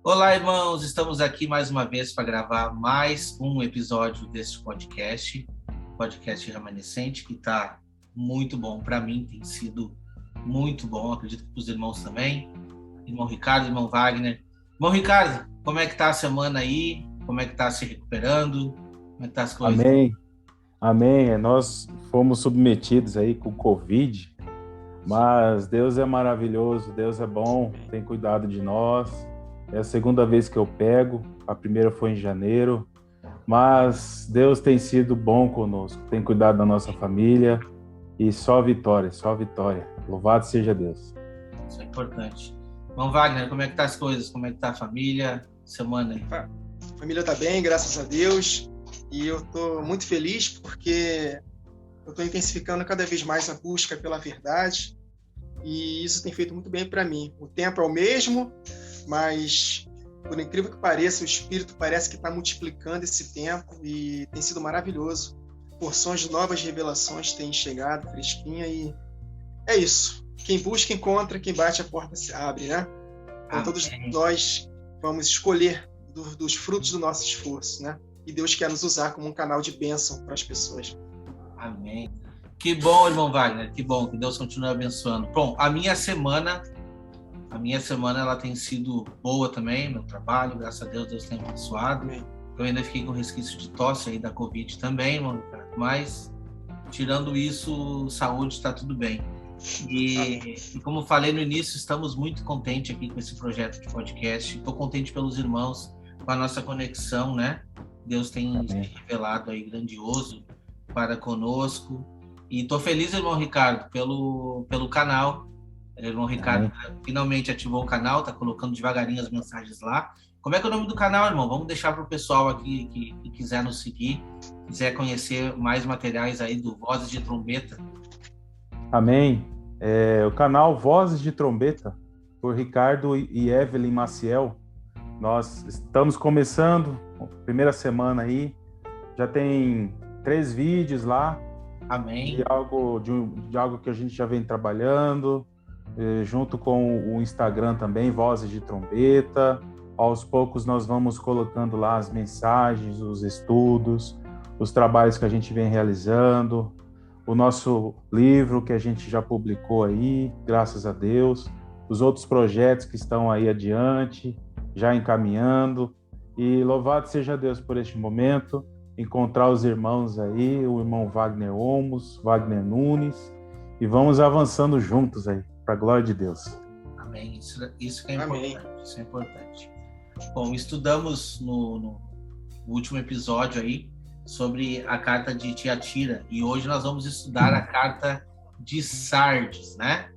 Olá, irmãos, estamos aqui mais uma vez para gravar mais um episódio desse podcast Remanescente, que está muito bom. Para mim tem sido muito bom, acredito que para os irmãos também. Irmão Ricardo, irmão Wagner. Irmão Ricardo, como é que está a semana aí? Como é que está se recuperando? Como é que está as coisas? Amém. Nós fomos submetidos aí com o Covid, mas Deus é maravilhoso, Deus é bom, tem cuidado de nós. É a segunda vez que eu pego, a primeira foi em janeiro, mas Deus tem sido bom conosco, tem cuidado da nossa família e só vitória. Louvado seja Deus. Isso é importante. Irmão Wagner, como é que tá as coisas? Como é que tá a família? Semana aí? A família tá bem, graças a Deus, e eu tô muito feliz porque eu tô intensificando cada vez mais a busca pela verdade e isso tem feito muito bem para mim. O tempo é o mesmo, mas, por incrível que pareça, o Espírito parece que está multiplicando esse tempo e tem sido maravilhoso. Porções de novas revelações têm chegado, fresquinha, e é isso. Quem busca, encontra, quem bate, a porta se abre, né? Então, todos nós vamos escolher dos frutos do nosso esforço, né? E Deus quer nos usar como um canal de bênção para as pessoas. Amém. Que bom, irmão Wagner, que bom, que Deus continue abençoando. Bom, a minha semana ela tem sido boa também, meu trabalho, graças a Deus, Deus tem abençoado. Amém. Eu ainda fiquei com resquício de tosse aí da Covid também, irmão, mas tirando isso, saúde, está tudo bem. E como falei no início, estamos muito contentes aqui com esse projeto de podcast. Estou contente pelos irmãos, com a nossa conexão, né? Deus tem se revelado aí grandioso para conosco. E estou feliz, irmão Ricardo, pelo canal. O irmão Ricardo finalmente ativou o canal, está colocando devagarinho as mensagens lá. Como é que é o nome do canal, irmão? Vamos deixar para o pessoal aqui que quiser nos seguir, quiser conhecer mais materiais aí do Vozes de Trombeta. Amém. O canal Vozes de Trombeta, por Ricardo e Evelyn Maciel. Nós estamos começando, primeira semana aí, já tem 3 vídeos lá. Amém. De algo que a gente já vem trabalhando, junto com o Instagram também, Vozes de Trombeta. Aos poucos nós vamos colocando lá as mensagens, os estudos, os trabalhos que a gente vem realizando, o nosso livro que a gente já publicou aí, graças a Deus, os outros projetos que estão aí adiante, já encaminhando. E louvado seja Deus por este momento, encontrar os irmãos aí, o irmão Wagner Olmos, Wagner Nunes, e vamos avançando juntos aí, para a glória de Deus. Amém. Isso que é importante. Amém. Isso é importante. Bom, estudamos no último episódio aí sobre a carta de Tiatira, e hoje nós vamos estudar a carta de Sardes, né?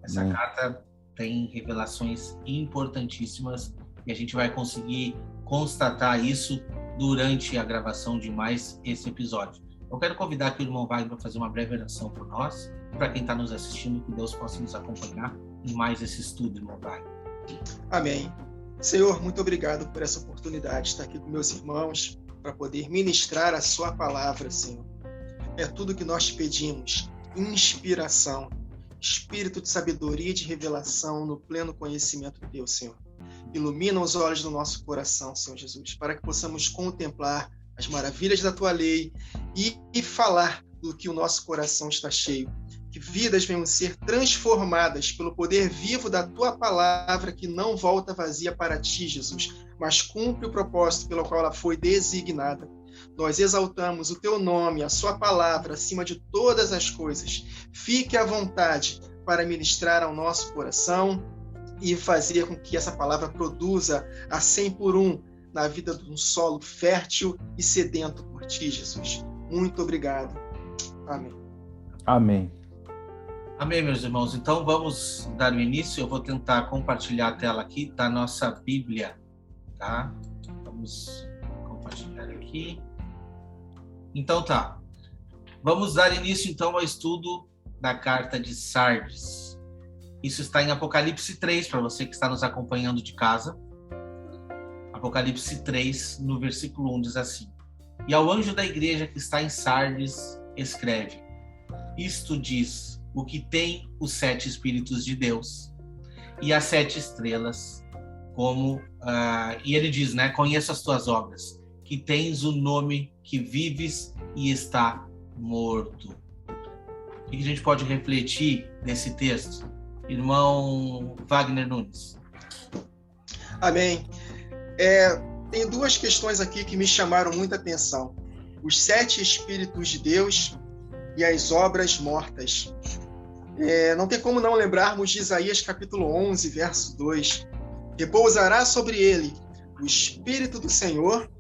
Essa carta tem revelações importantíssimas e a gente vai conseguir constatar isso durante a gravação de mais esse episódio. Eu quero convidar aqui o irmão Wagner para fazer uma breve oração por nós, para quem está nos assistindo, que Deus possa nos acompanhar em mais esse estudo, irmão Wagner. Amém. Senhor, muito obrigado por essa oportunidade de estar aqui com meus irmãos para poder ministrar a sua palavra, Senhor. É tudo que nós pedimos, inspiração, espírito de sabedoria e de revelação no pleno conhecimento de Deus, Senhor. Ilumina os olhos do nosso coração, Senhor Jesus, para que possamos contemplar as maravilhas da Tua lei e falar do que o nosso coração está cheio. Que vidas venham ser transformadas pelo poder vivo da Tua palavra, que não volta vazia para Ti, Jesus, mas cumpre o propósito pelo qual ela foi designada. Nós exaltamos o Teu nome, a Sua palavra, acima de todas as coisas. Fique à vontade para ministrar ao nosso coração e fazer com que essa palavra produza a 100 por 1 na vida de um solo fértil e sedento por Ti, Jesus. Muito obrigado. Amém. Amém. Amém, meus irmãos. Então vamos dar o início. Eu vou tentar compartilhar a tela aqui da nossa Bíblia, tá? Vamos compartilhar aqui. Então tá. Vamos dar início então ao estudo da carta de Sardes. Isso está em Apocalipse 3, para você que está nos acompanhando de casa. Apocalipse 3, no versículo 1, diz assim: E ao anjo da igreja que está em Sardes, escreve: Isto diz o que tem os 7 Espíritos de Deus e as 7 estrelas. como... e ele diz, né? Conheço as tuas obras, que tens o nome, que vives e está morto. O que a gente pode refletir nesse texto? Irmão Wagner Nunes. Amém. Tem duas questões aqui que me chamaram muita atenção. Os 7 Espíritos de Deus e as obras mortas. Não tem como não lembrarmos de Isaías capítulo 11, verso 2. Repousará sobre ele o Espírito do Senhor,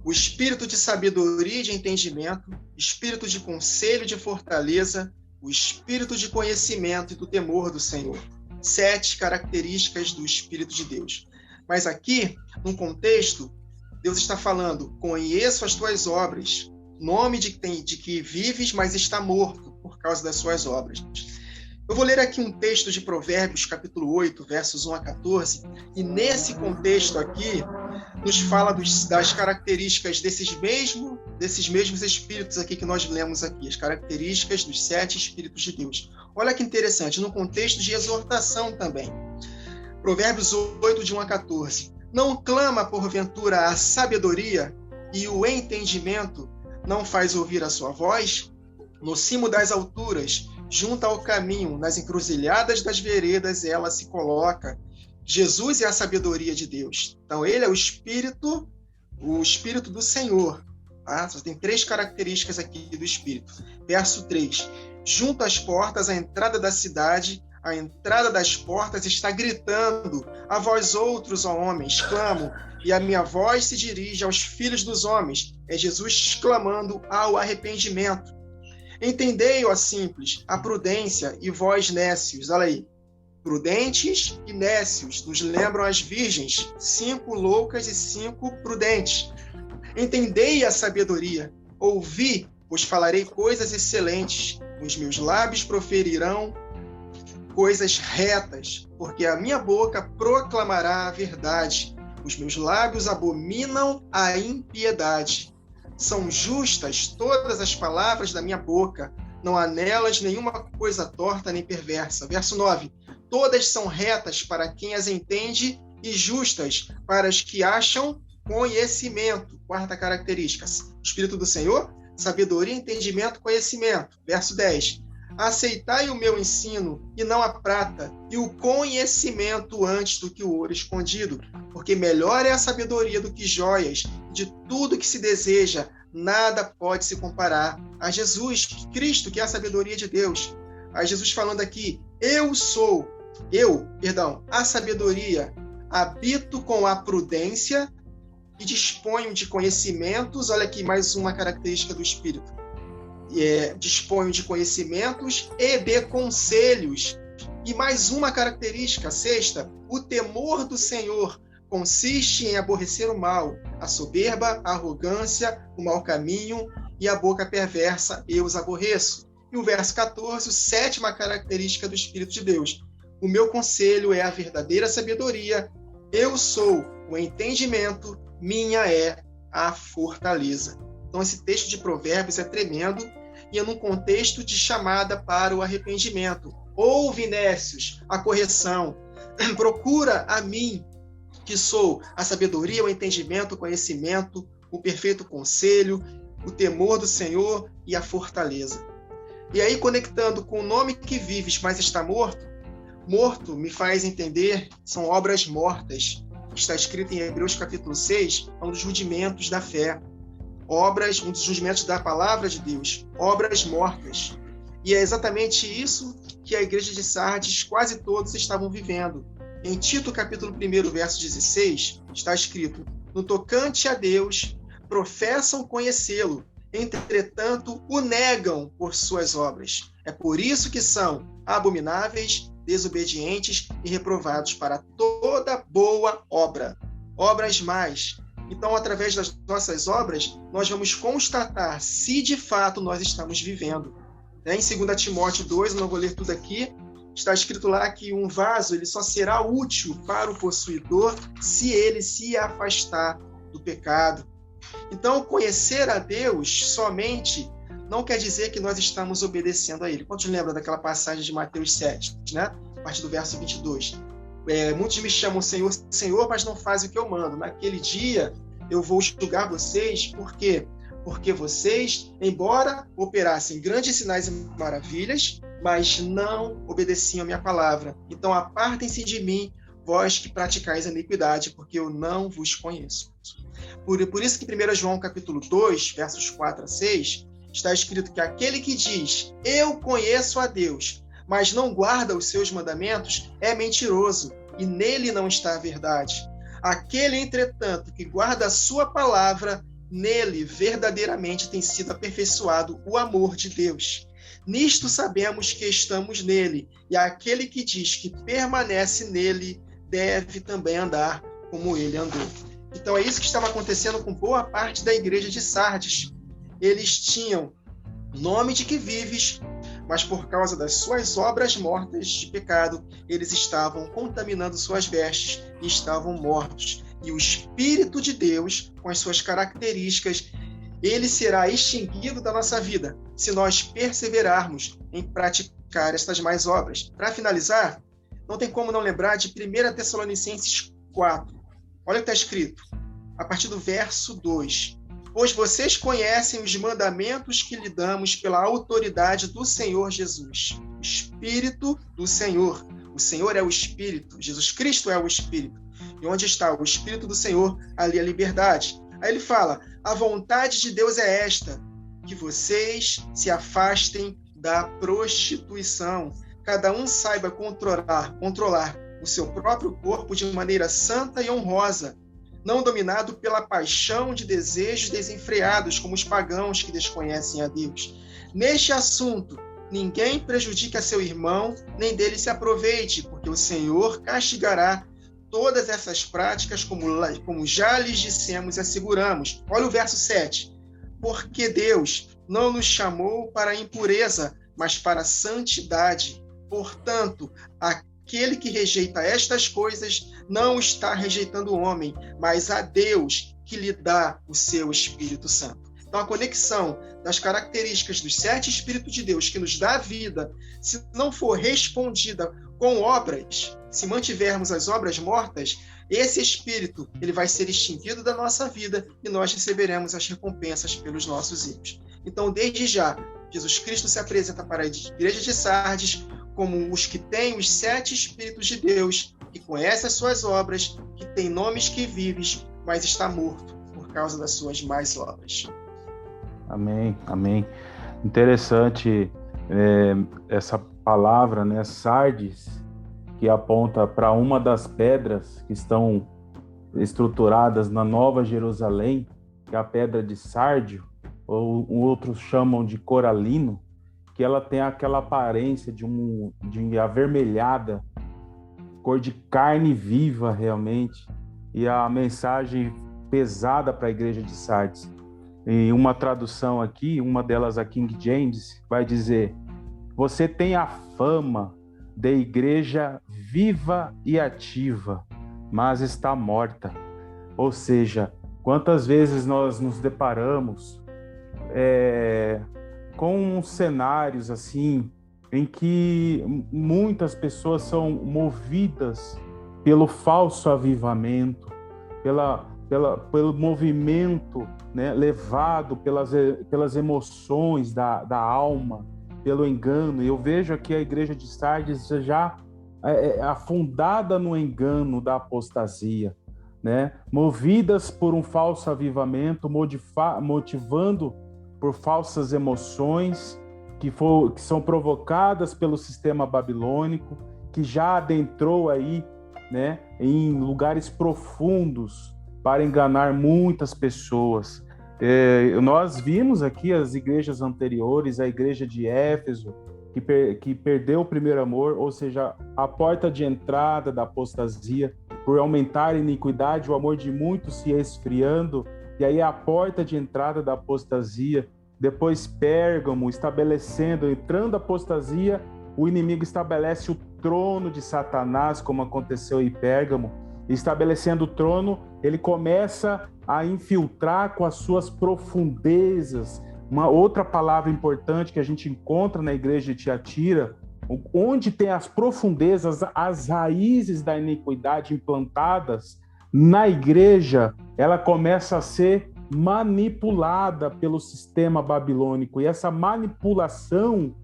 o Espírito de sabedoria e de entendimento, Espírito de conselho e de fortaleza, o Espírito de conhecimento e do temor do Senhor. 7 características do Espírito de Deus. Mas aqui, num contexto, Deus está falando, conheço as tuas obras, nome de que vives, mas está morto por causa das suas obras. Eu vou ler aqui um texto de Provérbios, capítulo 8, versos 1 a 14, e nesse contexto aqui, nos fala das características desses mesmos espíritos aqui que nós lemos aqui, as características dos 7 Espíritos de Deus. Olha que interessante, no contexto de exortação também. Provérbios 8, de 1 a 14. Não clama, porventura, a sabedoria e o entendimento não faz ouvir a sua voz? No cimo das alturas, junto ao caminho, nas encruzilhadas das veredas, ela se coloca. Jesus é a sabedoria de Deus. Então, ele é o Espírito do Senhor. Tá? Só tem 3 características aqui do Espírito. Verso 3. Junto às portas, à entrada da cidade, a entrada das portas está gritando: a vós outros, ó homens, clamo, e a minha voz se dirige aos filhos dos homens. É Jesus clamando ao arrependimento. Entendei, ó simples, a prudência e vós nécios. Olha aí. Prudentes e nécios, nos lembram as virgens, 5 loucas e 5 prudentes. Entendei a sabedoria, ouvi, pois falarei coisas excelentes, os meus lábios proferirão coisas retas, porque a minha boca proclamará a verdade, os meus lábios abominam a impiedade. São justas todas as palavras da minha boca, não há nelas nenhuma coisa torta nem perversa. Verso 9. Todas são retas para quem as entende e justas para os que acham conhecimento. 4ª característica. Espírito do Senhor, sabedoria, entendimento, conhecimento. Verso 10. Aceitai o meu ensino, e não a prata, e o conhecimento antes do que o ouro escondido, porque melhor é a sabedoria do que joias, de tudo que se deseja, nada pode se comparar a Jesus, Cristo, que é a sabedoria de Deus. A Jesus falando aqui, a sabedoria, habito com a prudência e disponho de conhecimentos. Olha aqui mais uma característica do Espírito. Disponho de conhecimentos e de conselhos. E mais uma característica, 6ª, o temor do Senhor consiste em aborrecer o mal, a soberba, a arrogância, o mau caminho e a boca perversa, eu os aborreço. E o verso 14, 7ª característica do Espírito de Deus. O meu conselho é a verdadeira sabedoria, eu sou o entendimento, minha é a fortaleza. Então esse texto de Provérbios é tremendo e é num contexto de chamada para o arrependimento. Ouve, nécios, a correção. Procura a mim, que sou a sabedoria, o entendimento, o conhecimento, o perfeito conselho, o temor do Senhor e a fortaleza. E aí, conectando com o nome que vives, mas está morto, morto me faz entender, são obras mortas. Está escrito em Hebreus capítulo 6, é um dos rudimentos da fé. Um dos rudimentos da palavra de Deus, obras mortas. E é exatamente isso que a igreja de Sardes, quase todos, estavam vivendo. Em Tito, capítulo 1, verso 16, está escrito: no tocante a Deus, professam conhecê-lo, entretanto, o negam por suas obras. É por isso que são abomináveis, desobedientes e reprovados para toda boa obra. Obras mais. Então, através das nossas obras, nós vamos constatar se de fato nós estamos vivendo. Em 2 Timóteo 2, eu não vou ler tudo aqui, está escrito lá que um vaso ele só será útil para o possuidor se ele se afastar do pecado. Então, conhecer a Deus somente não quer dizer que nós estamos obedecendo a Ele. Quantos lembram daquela passagem de Mateus 7, né? A partir do verso 22? Muitos me chamam Senhor, Senhor, mas não fazem o que eu mando. Naquele dia eu vou julgar vocês, por quê? Porque vocês, embora operassem grandes sinais e maravilhas, mas não obedeciam a minha palavra. Então apartem-se de mim, vós que praticais a iniquidade, porque eu não vos conheço. Por isso que 1 João capítulo 2, versos 4 a 6, está escrito que aquele que diz, eu conheço a Deus, mas não guarda os seus mandamentos, é mentiroso, e nele não está a verdade. Aquele, entretanto, que guarda a sua palavra, nele verdadeiramente tem sido aperfeiçoado o amor de Deus. Nisto sabemos que estamos nele, e aquele que diz que permanece nele deve também andar como ele andou. Então é isso que estava acontecendo com boa parte da igreja de Sardes. Eles tinham nome de que vives, mas por causa das suas obras mortas de pecado, eles estavam contaminando suas vestes e estavam mortos. E o Espírito de Deus, com as suas características, ele será extinguido da nossa vida, se nós perseverarmos em praticar estas mais obras. Para finalizar, não tem como não lembrar de 1 Tessalonicenses 4. Olha o que está escrito, a partir do verso 2. Pois vocês conhecem os mandamentos que lhe damos pela autoridade do Senhor Jesus. O Espírito do Senhor. O Senhor é o Espírito. Jesus Cristo é o Espírito. E onde está o Espírito do Senhor, ali a liberdade. Aí ele fala, a vontade de Deus é esta, que vocês se afastem da prostituição. Cada um saiba controlar o seu próprio corpo de maneira santa e honrosa, não dominado pela paixão de desejos desenfreados, como os pagãos que desconhecem a Deus. Neste assunto, ninguém prejudique a seu irmão, nem dele se aproveite, porque o Senhor castigará todas essas práticas, como já lhes dissemos e asseguramos. Olha o verso 7. Porque Deus não nos chamou para a impureza, mas para a santidade. Portanto, aquele que rejeita estas coisas não está rejeitando o homem, mas a Deus que lhe dá o seu Espírito Santo. Então, a conexão das características dos 7 Espíritos de Deus que nos dá a vida, se não for respondida com obras, se mantivermos as obras mortas, esse Espírito ele vai ser extinguido da nossa vida e nós receberemos as recompensas pelos nossos erros. Então, desde já, Jesus Cristo se apresenta para a igreja de Sardes como os que têm os 7 Espíritos de Deus, que conhece as suas obras, que tem nomes que vives, mas está morto por causa das suas más obras. Amém, amém. Interessante essa palavra, né, Sardes, que aponta para uma das pedras que estão estruturadas na Nova Jerusalém, que é a pedra de sárdio, ou outros chamam de coralino, que ela tem aquela aparência de avermelhada, cor de carne viva realmente, e a mensagem pesada para a igreja de Sardes. Em uma tradução aqui, uma delas a King James, vai dizer: você tem a fama de igreja viva e ativa, mas está morta. Ou seja, quantas vezes nós nos deparamos com cenários assim, em que muitas pessoas são movidas pelo falso avivamento, pelo movimento, né, levado pelas emoções da alma, pelo engano. Eu vejo aqui a igreja de Sardes já afundada no engano da apostasia, né? Movidas por um falso avivamento, motivando por falsas emoções que são provocadas pelo sistema babilônico, que já adentrou aí, né, em lugares profundos para enganar muitas pessoas. Nós vimos aqui as igrejas anteriores, a igreja de Éfeso, que perdeu o primeiro amor, ou seja, a porta de entrada da apostasia, por aumentar a iniquidade, o amor de muitos se esfriando, e aí a porta de entrada da apostasia. Depois Pérgamo, entrando a apostasia, o inimigo estabelece o trono de Satanás, como aconteceu em Pérgamo. Estabelecendo o trono, ele começa a infiltrar com as suas profundezas. Uma outra palavra importante que a gente encontra na igreja de Tiatira, onde tem as profundezas, as raízes da iniquidade implantadas na igreja, ela começa a ser manipulada pelo sistema babilônico. E essa manipulação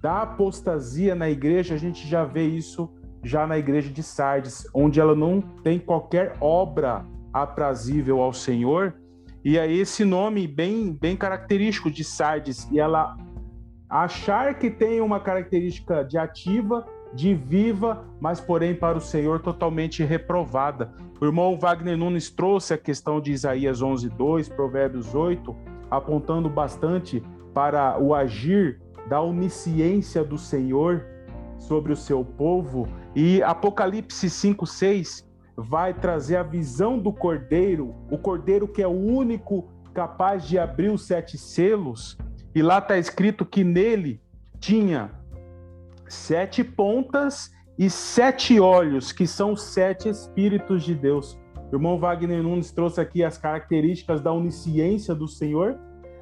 da apostasia na igreja, a gente já vê isso já na igreja de Sardes, onde ela não tem qualquer obra aprazível ao Senhor. E aí esse nome bem característico de Sardes, e ela achar que tem uma característica de ativa, de viva, mas porém para o Senhor totalmente reprovada. O irmão Wagner Nunes trouxe a questão de Isaías 11:2, Provérbios 8, apontando bastante para o agir da onisciência do Senhor sobre o seu povo, e Apocalipse 5:6 vai trazer a visão do Cordeiro, o Cordeiro que é o único capaz de abrir os 7 selos, e lá está escrito que nele tinha 7 pontas e 7 olhos, que são 7 Espíritos de Deus. O irmão Wagner Nunes trouxe aqui as características da onisciência do Senhor,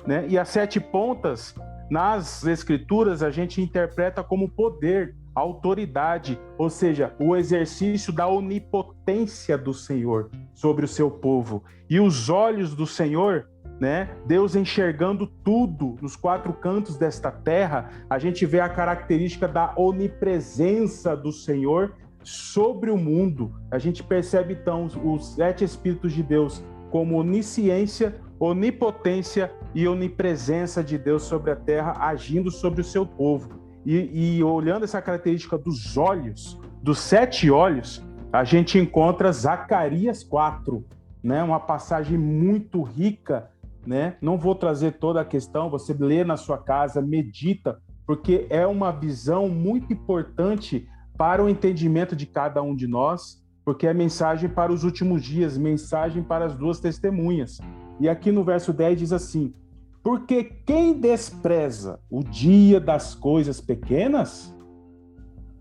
né? E as 7 pontas, nas Escrituras, a gente interpreta como poder, autoridade, ou seja, o exercício da onipotência do Senhor sobre o seu povo. E os olhos do Senhor, né? Deus enxergando tudo nos 4 cantos desta terra, a gente vê a característica da onipresença do Senhor sobre o mundo. A gente percebe então os 7 Espíritos de Deus como onisciência, onipotência e onipresença de Deus sobre a terra, agindo sobre o seu povo. E olhando essa característica dos olhos, dos 7 olhos, a gente encontra Zacarias 4, né? Uma passagem muito rica, né? Não vou trazer toda a questão, você lê na sua casa, medita, porque é uma visão muito importante para o entendimento de cada um de nós, porque é mensagem para os últimos dias, mensagem para as 2 testemunhas. E aqui no verso 10 diz assim: porque quem despreza o dia das coisas pequenas,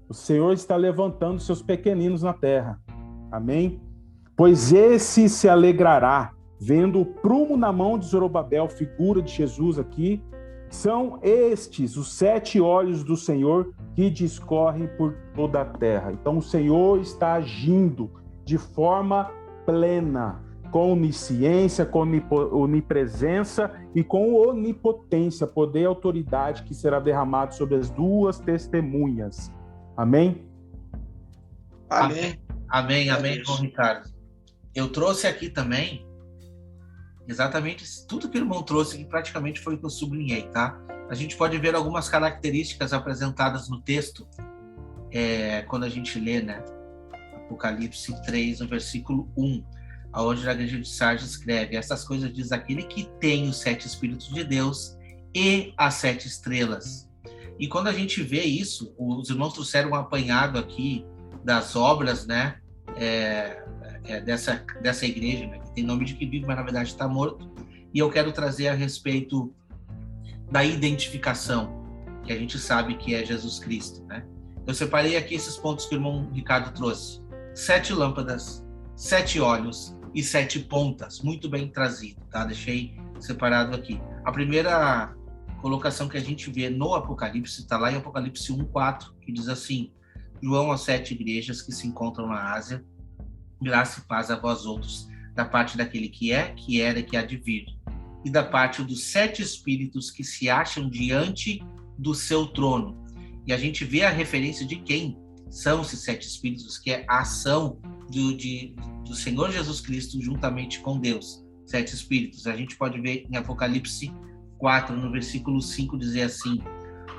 o Senhor está levantando seus pequeninos na terra. Amém? Pois esse se alegrará, vendo o prumo na mão de Zorobabel, figura de Jesus aqui. São estes os 7 olhos do Senhor que discorrem por toda a terra. Então o Senhor está agindo de forma plena, com onisciência, com onipresença e com onipotência, poder e autoridade que será derramado sobre as 2 testemunhas. Amém? Amém, irmão Ricardo. Eu trouxe aqui também exatamente tudo que o irmão trouxe, que praticamente foi o que eu sublinhei, tá? A gente pode ver algumas características apresentadas no texto, quando a gente lê, né? Apocalipse 3, no versículo 1, aonde a igreja de Sardes escreve: essas coisas diz aquele que tem os 7 Espíritos de Deus e as 7 estrelas. E quando a gente vê isso, os irmãos trouxeram um apanhado aqui das obras, né? Dessa igreja, né, que tem nome de que vive, mas na verdade está morto. E eu quero trazer a respeito da identificação, que a gente sabe que é Jesus Cristo, né? Eu separei aqui esses pontos que o irmão Ricardo trouxe: 7 lâmpadas, 7 olhos e 7 pontas. Muito bem trazido, tá? Deixei separado aqui. A primeira colocação que a gente vê no Apocalipse está lá em Apocalipse 1:4, que diz assim: João às 7 igrejas que se encontram na Ásia, graça e paz a vós outros, da parte daquele que é, que era e que há de vir, e da parte dos 7 Espíritos que se acham diante do seu trono. E a gente vê a referência de quem são esses 7 Espíritos, que é a ação do Senhor Jesus Cristo juntamente com Deus. 7 Espíritos. A gente pode ver em Apocalipse 4, no versículo 5, dizer assim: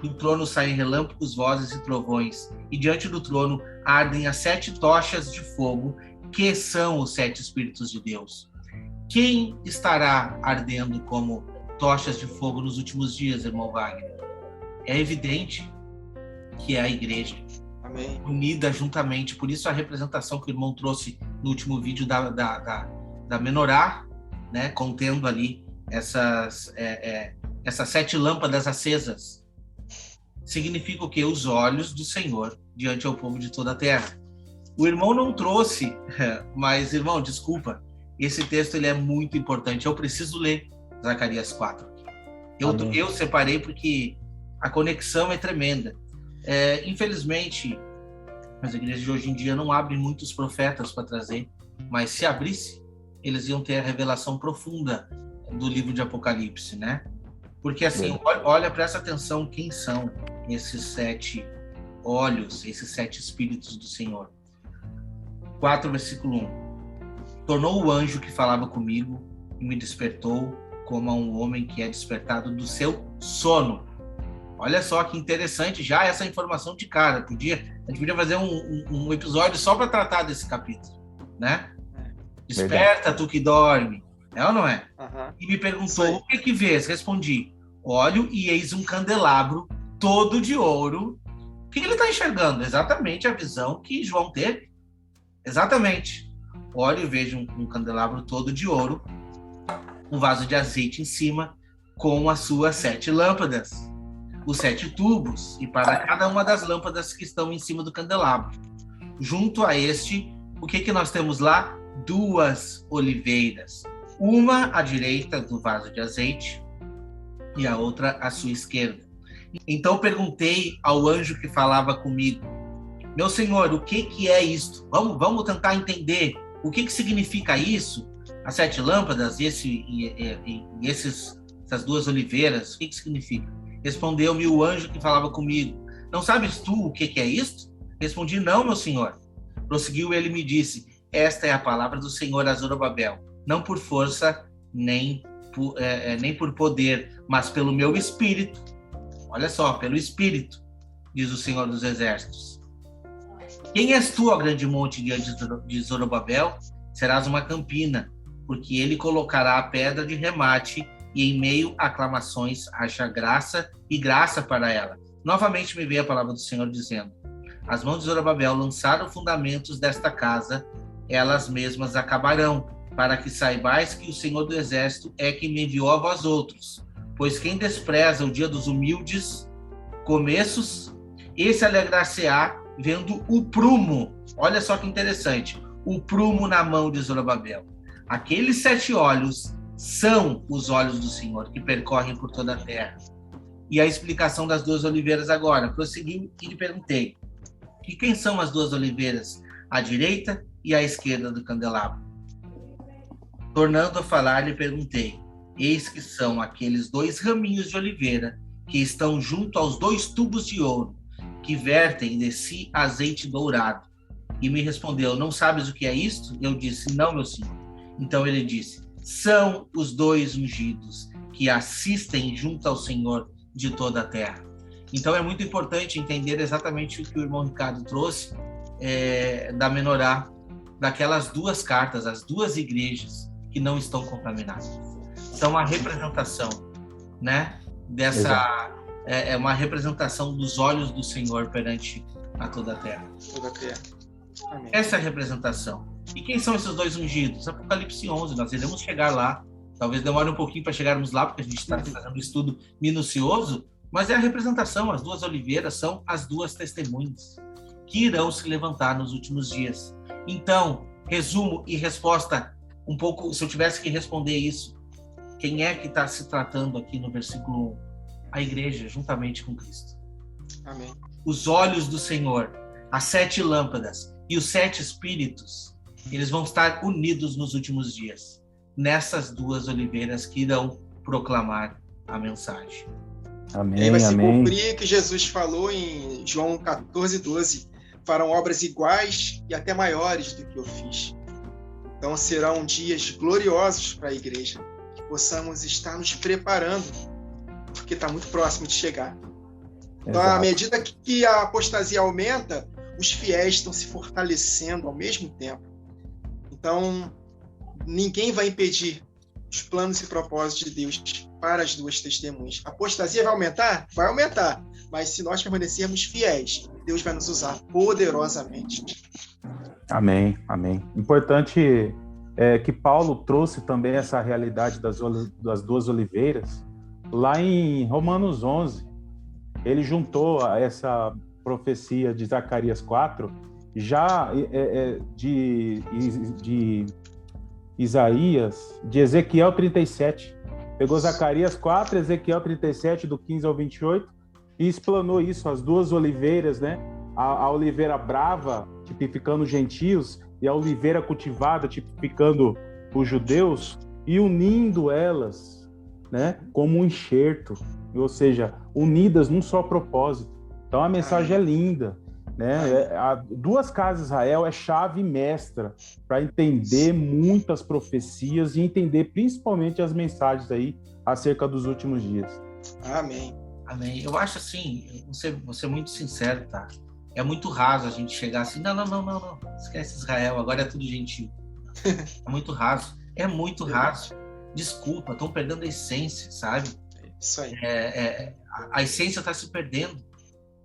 do trono saem relâmpagos, vozes e trovões, e diante do trono ardem as 7 tochas de fogo, que são os 7 Espíritos de Deus. Quem estará ardendo como tochas de fogo nos últimos dias, irmão Wagner? É evidente que é a igreja. Amém. Unida juntamente. Por isso a representação que o irmão trouxe no último vídeo da menorá, né, contendo ali essas 7 lâmpadas acesas, significa o quê? Os olhos do Senhor diante ao povo de toda a terra. O irmão não trouxe, mas, irmão, desculpa, esse texto ele é muito importante. Eu preciso ler Zacarias 4. Eu separei porque a conexão é tremenda. Infelizmente, as igrejas de hoje em dia não abrem muitos profetas para trazer, mas se abrisse, eles iam ter a revelação profunda do livro de Apocalipse, né? Porque assim, olha, presta atenção quem são esses 7 olhos, esses 7 espíritos do Senhor. 4, versículo 1. Tornou o anjo que falava comigo e me despertou como a um homem que é despertado do seu sono. Olha só que interessante já essa informação de cara. A gente podia fazer um episódio só para tratar desse capítulo, né? Desperta, tu que dorme. É ou não é? Uhum. E me perguntou, o que vês? Respondi, olho e eis um candelabro todo de ouro. O que ele está enxergando? Exatamente a visão que João teve. Exatamente. Olho e vejo um candelabro todo de ouro, um vaso de azeite em cima, com as suas 7 lâmpadas, os 7 tubos, e para cada uma das lâmpadas que estão em cima do candelabro. Junto a este, o que nós temos lá? 2 oliveiras. Uma à direita do vaso de azeite e a outra à sua esquerda. Então perguntei ao anjo que falava comigo, meu senhor, o que é isto? Vamos tentar entender o que significa isso? As 7 lâmpadas e essas 2 oliveiras, o que significa? Respondeu-me o anjo que falava comigo, não sabes tu o que é isto? Respondi, não, meu senhor. Prosseguiu ele e me disse, esta é a palavra do Senhor a Zorobabel, não por força, nem por poder, mas pelo meu espírito. Olha só, pelo espírito, diz o Senhor dos Exércitos. Quem és tu, ó grande monte diante de Zorobabel? Serás uma campina, porque ele colocará a pedra de remate e em meio a aclamações haja graça e graça para ela. Novamente me veio a palavra do Senhor dizendo, as mãos de Zorobabel lançaram fundamentos desta casa, elas mesmas acabarão, para que saibais que o Senhor do Exército é quem me enviou a vós outros. Pois quem despreza o dia dos humildes começos, esse alegrar-se-á vendo o prumo. Olha só que interessante, o prumo na mão de Zorobabel. Aqueles 7 olhos são os olhos do Senhor, que percorrem por toda a terra. E a explicação das 2 oliveiras agora. Prossegui e lhe perguntei, e quem são as 2 oliveiras? À direita e à esquerda do candelabro. Tornando a falar, lhe perguntei, eis que são aqueles 2 raminhos de oliveira que estão junto aos 2 tubos de ouro, que vertem de si azeite dourado. E me respondeu, não sabes o que é isto? Eu disse, não, meu senhor. Então ele disse, são os 2 ungidos que assistem junto ao Senhor de toda a terra. Então é muito importante entender exatamente o que o irmão Ricardo trouxe da menorá, daquelas 2 cartas, as 2 igrejas que não estão contaminadas. São a representação, né? É uma representação dos olhos do Senhor perante a toda a terra. Toda a terra. Amém. Essa é a representação. E quem são esses 2 ungidos? Apocalipse 11, nós iremos chegar lá. Talvez demore um pouquinho para chegarmos lá, porque a gente está fazendo um estudo minucioso, mas é a representação. As 2 oliveiras são as 2 testemunhas que irão se levantar nos últimos dias. Então, resumo e resposta um pouco, se eu tivesse que responder isso, quem é que está se tratando aqui no versículo 1? A igreja, juntamente com Cristo. Amém. Os olhos do Senhor, as 7 lâmpadas e os 7 espíritos, eles vão estar unidos nos últimos dias, nessas 2 oliveiras que irão proclamar a mensagem. Amém, e aí vai se amém. cumprir que Jesus falou em João 14:12, farão obras iguais e até maiores do que eu fiz. Então serão dias gloriosos para a igreja, que possamos estar nos preparando, porque está muito próximo de chegar. Então, à medida que a apostasia aumenta, os fiéis estão se fortalecendo ao mesmo tempo. Então, ninguém vai impedir os planos e propósitos de Deus para as 2 testemunhas. A apostasia vai aumentar? Vai aumentar. Mas se nós permanecermos fiéis, Deus vai nos usar poderosamente. Amém, amém. Importante é que Paulo trouxe também essa realidade das 2 oliveiras lá em Romanos 11. Ele juntou a essa profecia de Zacarias 4, já de Isaías, de Ezequiel 37. Pegou Zacarias 4, Ezequiel 37, do 15 ao 28, e explanou isso, as duas oliveiras, né? A oliveira brava, tipificando os gentios, e a oliveira cultivada, tipificando os judeus, e unindo elas, né, como um enxerto, ou seja, unidas num só propósito. Então a mensagem é linda, né? Duas casas de Israel é chave mestra para entender muitas profecias e entender principalmente as mensagens aí acerca dos últimos dias. Amém. Amém. Eu acho assim, vou ser muito sincero, tá? É muito raso a gente chegar assim, não, esquece Israel, agora é tudo gentil. É muito raso. É muito raso. Desculpa, estão perdendo a essência, sabe? Isso aí. A essência está se perdendo.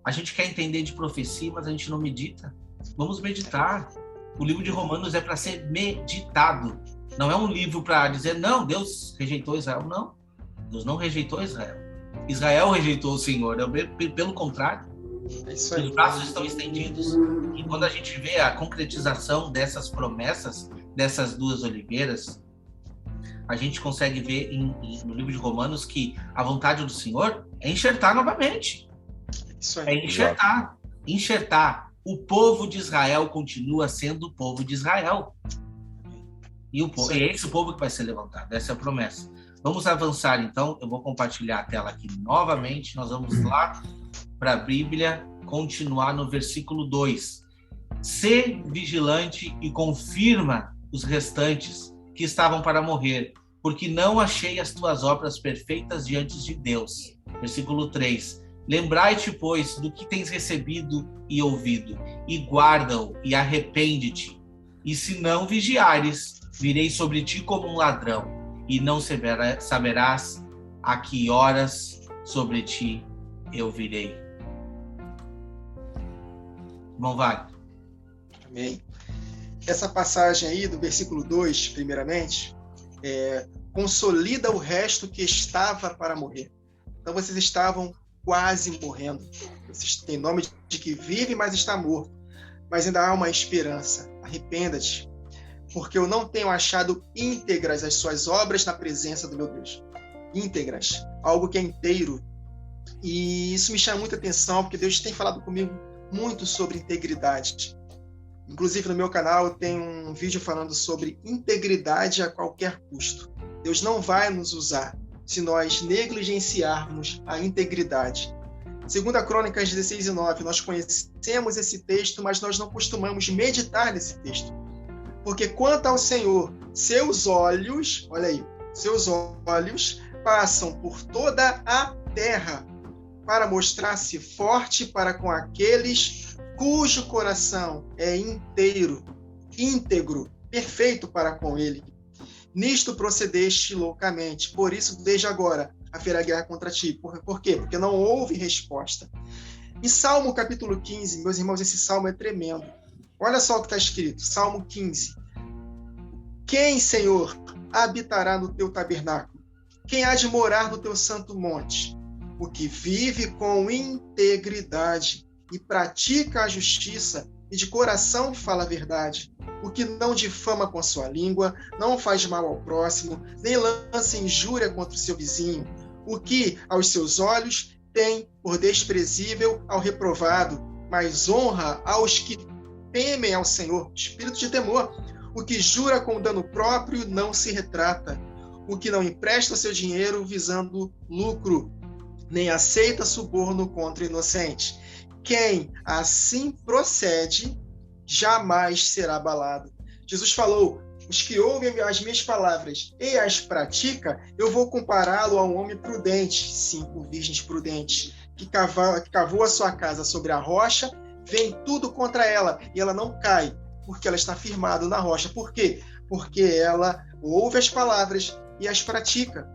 A gente quer entender de profecia, mas a gente não medita. Vamos meditar. O livro de Romanos é para ser meditado. Não é um livro para dizer, não, Deus rejeitou Israel. Não, Deus não rejeitou Israel. Israel rejeitou o Senhor. Pelo contrário, os braços estão estendidos. E quando a gente vê a concretização dessas promessas, dessas duas oliveiras, a gente consegue ver no livro de Romanos que a vontade do Senhor é enxertar novamente. Isso aí. É enxertar. O povo de Israel continua sendo o povo de Israel. E é esse o povo que vai ser levantado. Essa é a promessa. Vamos avançar, então. Eu vou compartilhar a tela aqui novamente. Nós vamos lá para a Bíblia, continuar no versículo 2. Sê vigilante e confirma os restantes que estavam para morrer, porque não achei as tuas obras perfeitas diante de Deus. Versículo 3. Lembrai-te, pois, do que tens recebido e ouvido, e guarda-o, e arrepende-te. E se não vigiares, virei sobre ti como um ladrão, e não saberás a que horas sobre ti eu virei. Irmão Wagner. Amém. Essa passagem aí do versículo 2, primeiramente, consolida o resto que estava para morrer. Então vocês estavam quase morrendo. Vocês têm nome de que vive, mas está morto. Mas ainda há uma esperança. Arrependa-te, porque eu não tenho achado íntegras as suas obras na presença do meu Deus. Íntegras, algo que é inteiro. E isso me chama muita atenção, porque Deus tem falado comigo muito sobre integridade. Inclusive, no meu canal tem um vídeo falando sobre integridade a qualquer custo. Deus não vai nos usar se nós negligenciarmos a integridade. Segundo a Crônicas 16:9, nós conhecemos esse texto, mas nós não costumamos meditar nesse texto. Porque quanto ao Senhor, seus olhos, olha aí, seus olhos passam por toda a terra para mostrar-se forte para com aqueles cujo coração é inteiro, íntegro, perfeito para com ele. Nisto procedeste loucamente, por isso desde agora haverá guerra contra ti. Por quê? Porque não houve resposta. Em Salmo capítulo 15, meus irmãos, esse salmo é tremendo. Olha só o que está escrito, Salmo 15. Quem, Senhor, habitará no teu tabernáculo? Quem há de morar no teu santo monte? O que vive com integridade e pratica a justiça e de coração fala a verdade. O que não difama com a sua língua, não faz mal ao próximo, nem lança injúria contra o seu vizinho. O que, aos seus olhos, tem por desprezível ao reprovado, mas honra aos que temem ao Senhor, espírito de temor. O que jura com dano próprio não se retrata. O que não empresta seu dinheiro visando lucro, nem aceita suborno contra o inocente. Quem assim procede, jamais será abalado. Jesus falou, os que ouvem as minhas palavras e as pratica, eu vou compará-lo a um homem prudente, 5 virgens prudentes, que cavou a sua casa sobre a rocha, vem tudo contra ela, e ela não cai, porque ela está firmada na rocha. Por quê? Porque ela ouve as palavras e as pratica.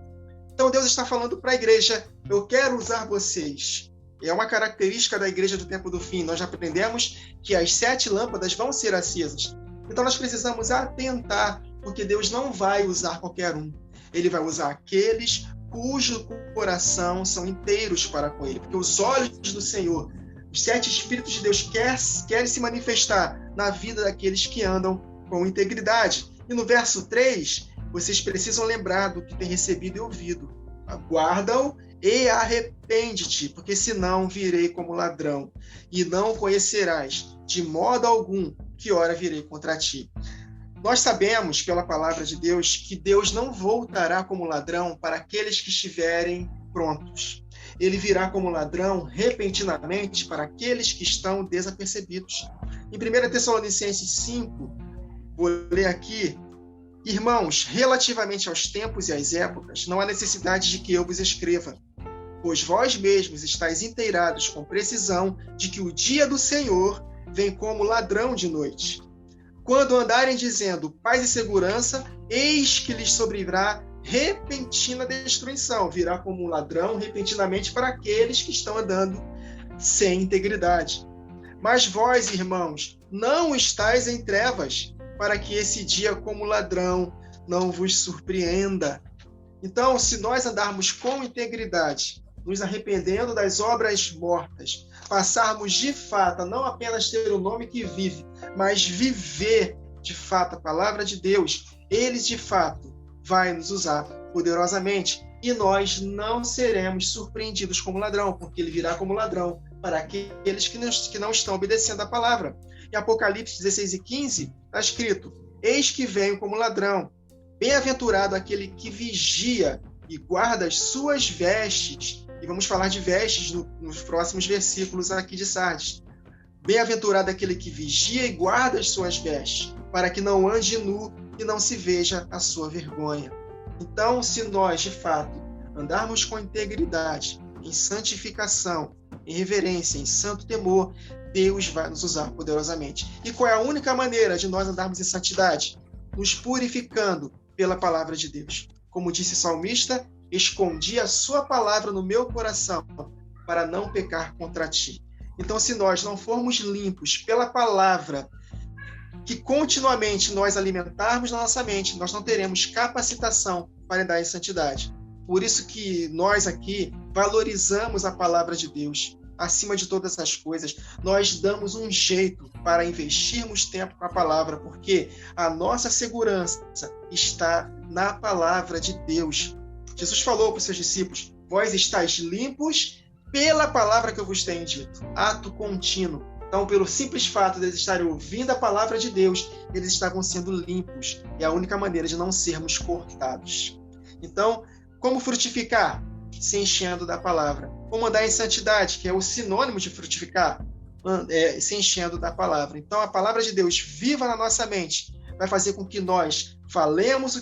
Então Deus está falando para a igreja, eu quero usar vocês. É uma característica da igreja do tempo do fim. Nós já aprendemos que as 7 lâmpadas vão ser acesas. Então nós precisamos atentar, porque Deus não vai usar qualquer um. Ele vai usar aqueles cujo coração são inteiros para com ele. Porque os olhos do Senhor, os 7 Espíritos de Deus querem se manifestar na vida daqueles que andam com integridade. E no verso 3, vocês precisam lembrar do que tem recebido e ouvido. Guarda-o e arrepende-te, porque senão virei como ladrão, e não conhecerás de modo algum que hora virei contra ti. Nós sabemos, pela palavra de Deus, que Deus não voltará como ladrão para aqueles que estiverem prontos. Ele virá como ladrão repentinamente para aqueles que estão desapercebidos. Em 1 Tessalonicenses 5, vou ler aqui: irmãos, relativamente aos tempos e às épocas, não há necessidade de que eu vos escreva, pois vós mesmos estáis inteirados com precisão de que o dia do Senhor vem como ladrão de noite. Quando andarem dizendo paz e segurança, eis que lhes sobrevirá repentina destruição. Virá como um ladrão repentinamente para aqueles que estão andando sem integridade. Mas vós, irmãos, não estáis em trevas, para que esse dia como ladrão não vos surpreenda. Então, se nós andarmos com integridade, nos arrependendo das obras mortas, passarmos de fato a não apenas ter o nome que vive, mas viver de fato a palavra de Deus, ele de fato vai nos usar poderosamente e nós não seremos surpreendidos como ladrão, porque ele virá como ladrão para aqueles que não estão obedecendo a palavra. Em Apocalipse 16:15 está escrito: eis que venho como ladrão, bem-aventurado aquele que vigia e guarda as suas vestes. E vamos falar de vestes nos próximos versículos aqui de Sardes. Bem-aventurado aquele que vigia e guarda as suas vestes, para que não ande nu e não se veja a sua vergonha. Então, se nós, de fato, andarmos com integridade, em santificação, em reverência, em santo temor, Deus vai nos usar poderosamente. E qual é a única maneira de nós andarmos em santidade? Nos purificando pela palavra de Deus. Como disse o salmista, escondi a sua palavra no meu coração para não pecar contra ti. Então, se nós não formos limpos pela palavra, que continuamente nós alimentarmos na nossa mente, nós não teremos capacitação para andar em santidade. Por isso que nós aqui valorizamos a palavra de Deus acima de todas as coisas. Nós damos um jeito para investirmos tempo com a palavra, porque a nossa segurança está na palavra de Deus. Jesus falou para os seus discípulos: vós estáis limpos pela palavra que eu vos tenho dito. Ato contínuo. Então, pelo simples fato de eles estarem ouvindo a palavra de Deus, eles estavam sendo limpos. É a única maneira de não sermos cortados. Então, como frutificar? Se enchendo da palavra. Como andar em santidade, que é o sinônimo de frutificar? Se enchendo da palavra. Então, a palavra de Deus viva na nossa mente vai fazer com que nós falemos do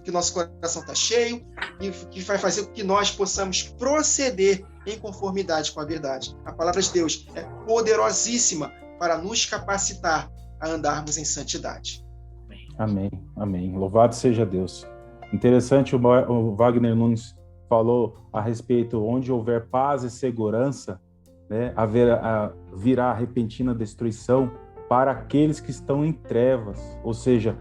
que nosso coração está cheio e que vai fazer com que nós possamos proceder em conformidade com a verdade. A palavra de Deus é poderosíssima para nos capacitar a andarmos em santidade. Amém, amém. Louvado seja Deus. Interessante, o Wagner Nunes falou a respeito, onde houver paz e segurança, né, virá repentina destruição para aqueles que estão em trevas. Ou seja,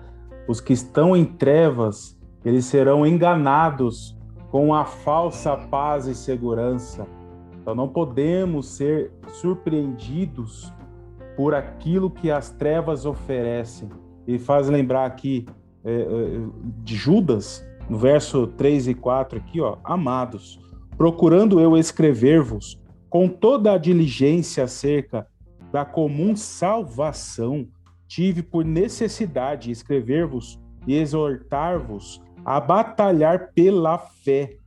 os que estão em trevas, eles serão enganados com a falsa paz e segurança. Então não podemos ser surpreendidos por aquilo que as trevas oferecem. E faz lembrar aqui de Judas, no verso 3 e 4 aqui, ó: amados, procurando eu escrever-vos com toda a diligência acerca da comum salvação, tive por necessidade escrever-vos e exortar-vos a batalhar pela fé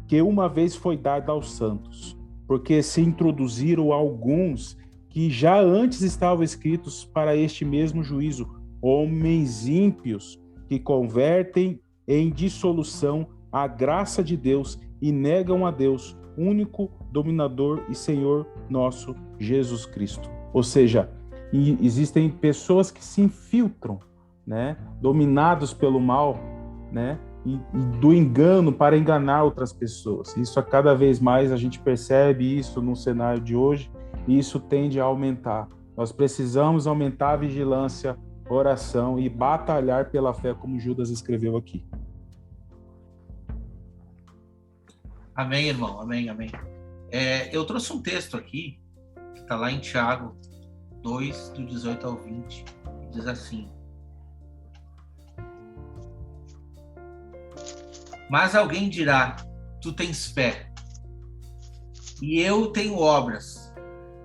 que uma vez foi dada aos santos, porque se introduziram alguns que já antes estavam escritos para este mesmo juízo, homens ímpios que convertem em dissolução a graça de Deus e negam a Deus, único dominador e Senhor nosso Jesus Cristo. Ou seja, existem pessoas que se infiltram, né, dominados pelo mal, né, e do engano para enganar outras pessoas. Isso a cada vez mais a gente percebe isso no cenário de hoje e isso tende a aumentar. Nós precisamos aumentar a vigilância, oração e batalhar pela fé, como Judas escreveu aqui. Amém, irmão. Amém, amém. Eu trouxe um texto aqui, que está lá em Tiago 2, do 18 ao 20, que diz assim: mas alguém dirá, tu tens fé, e eu tenho obras.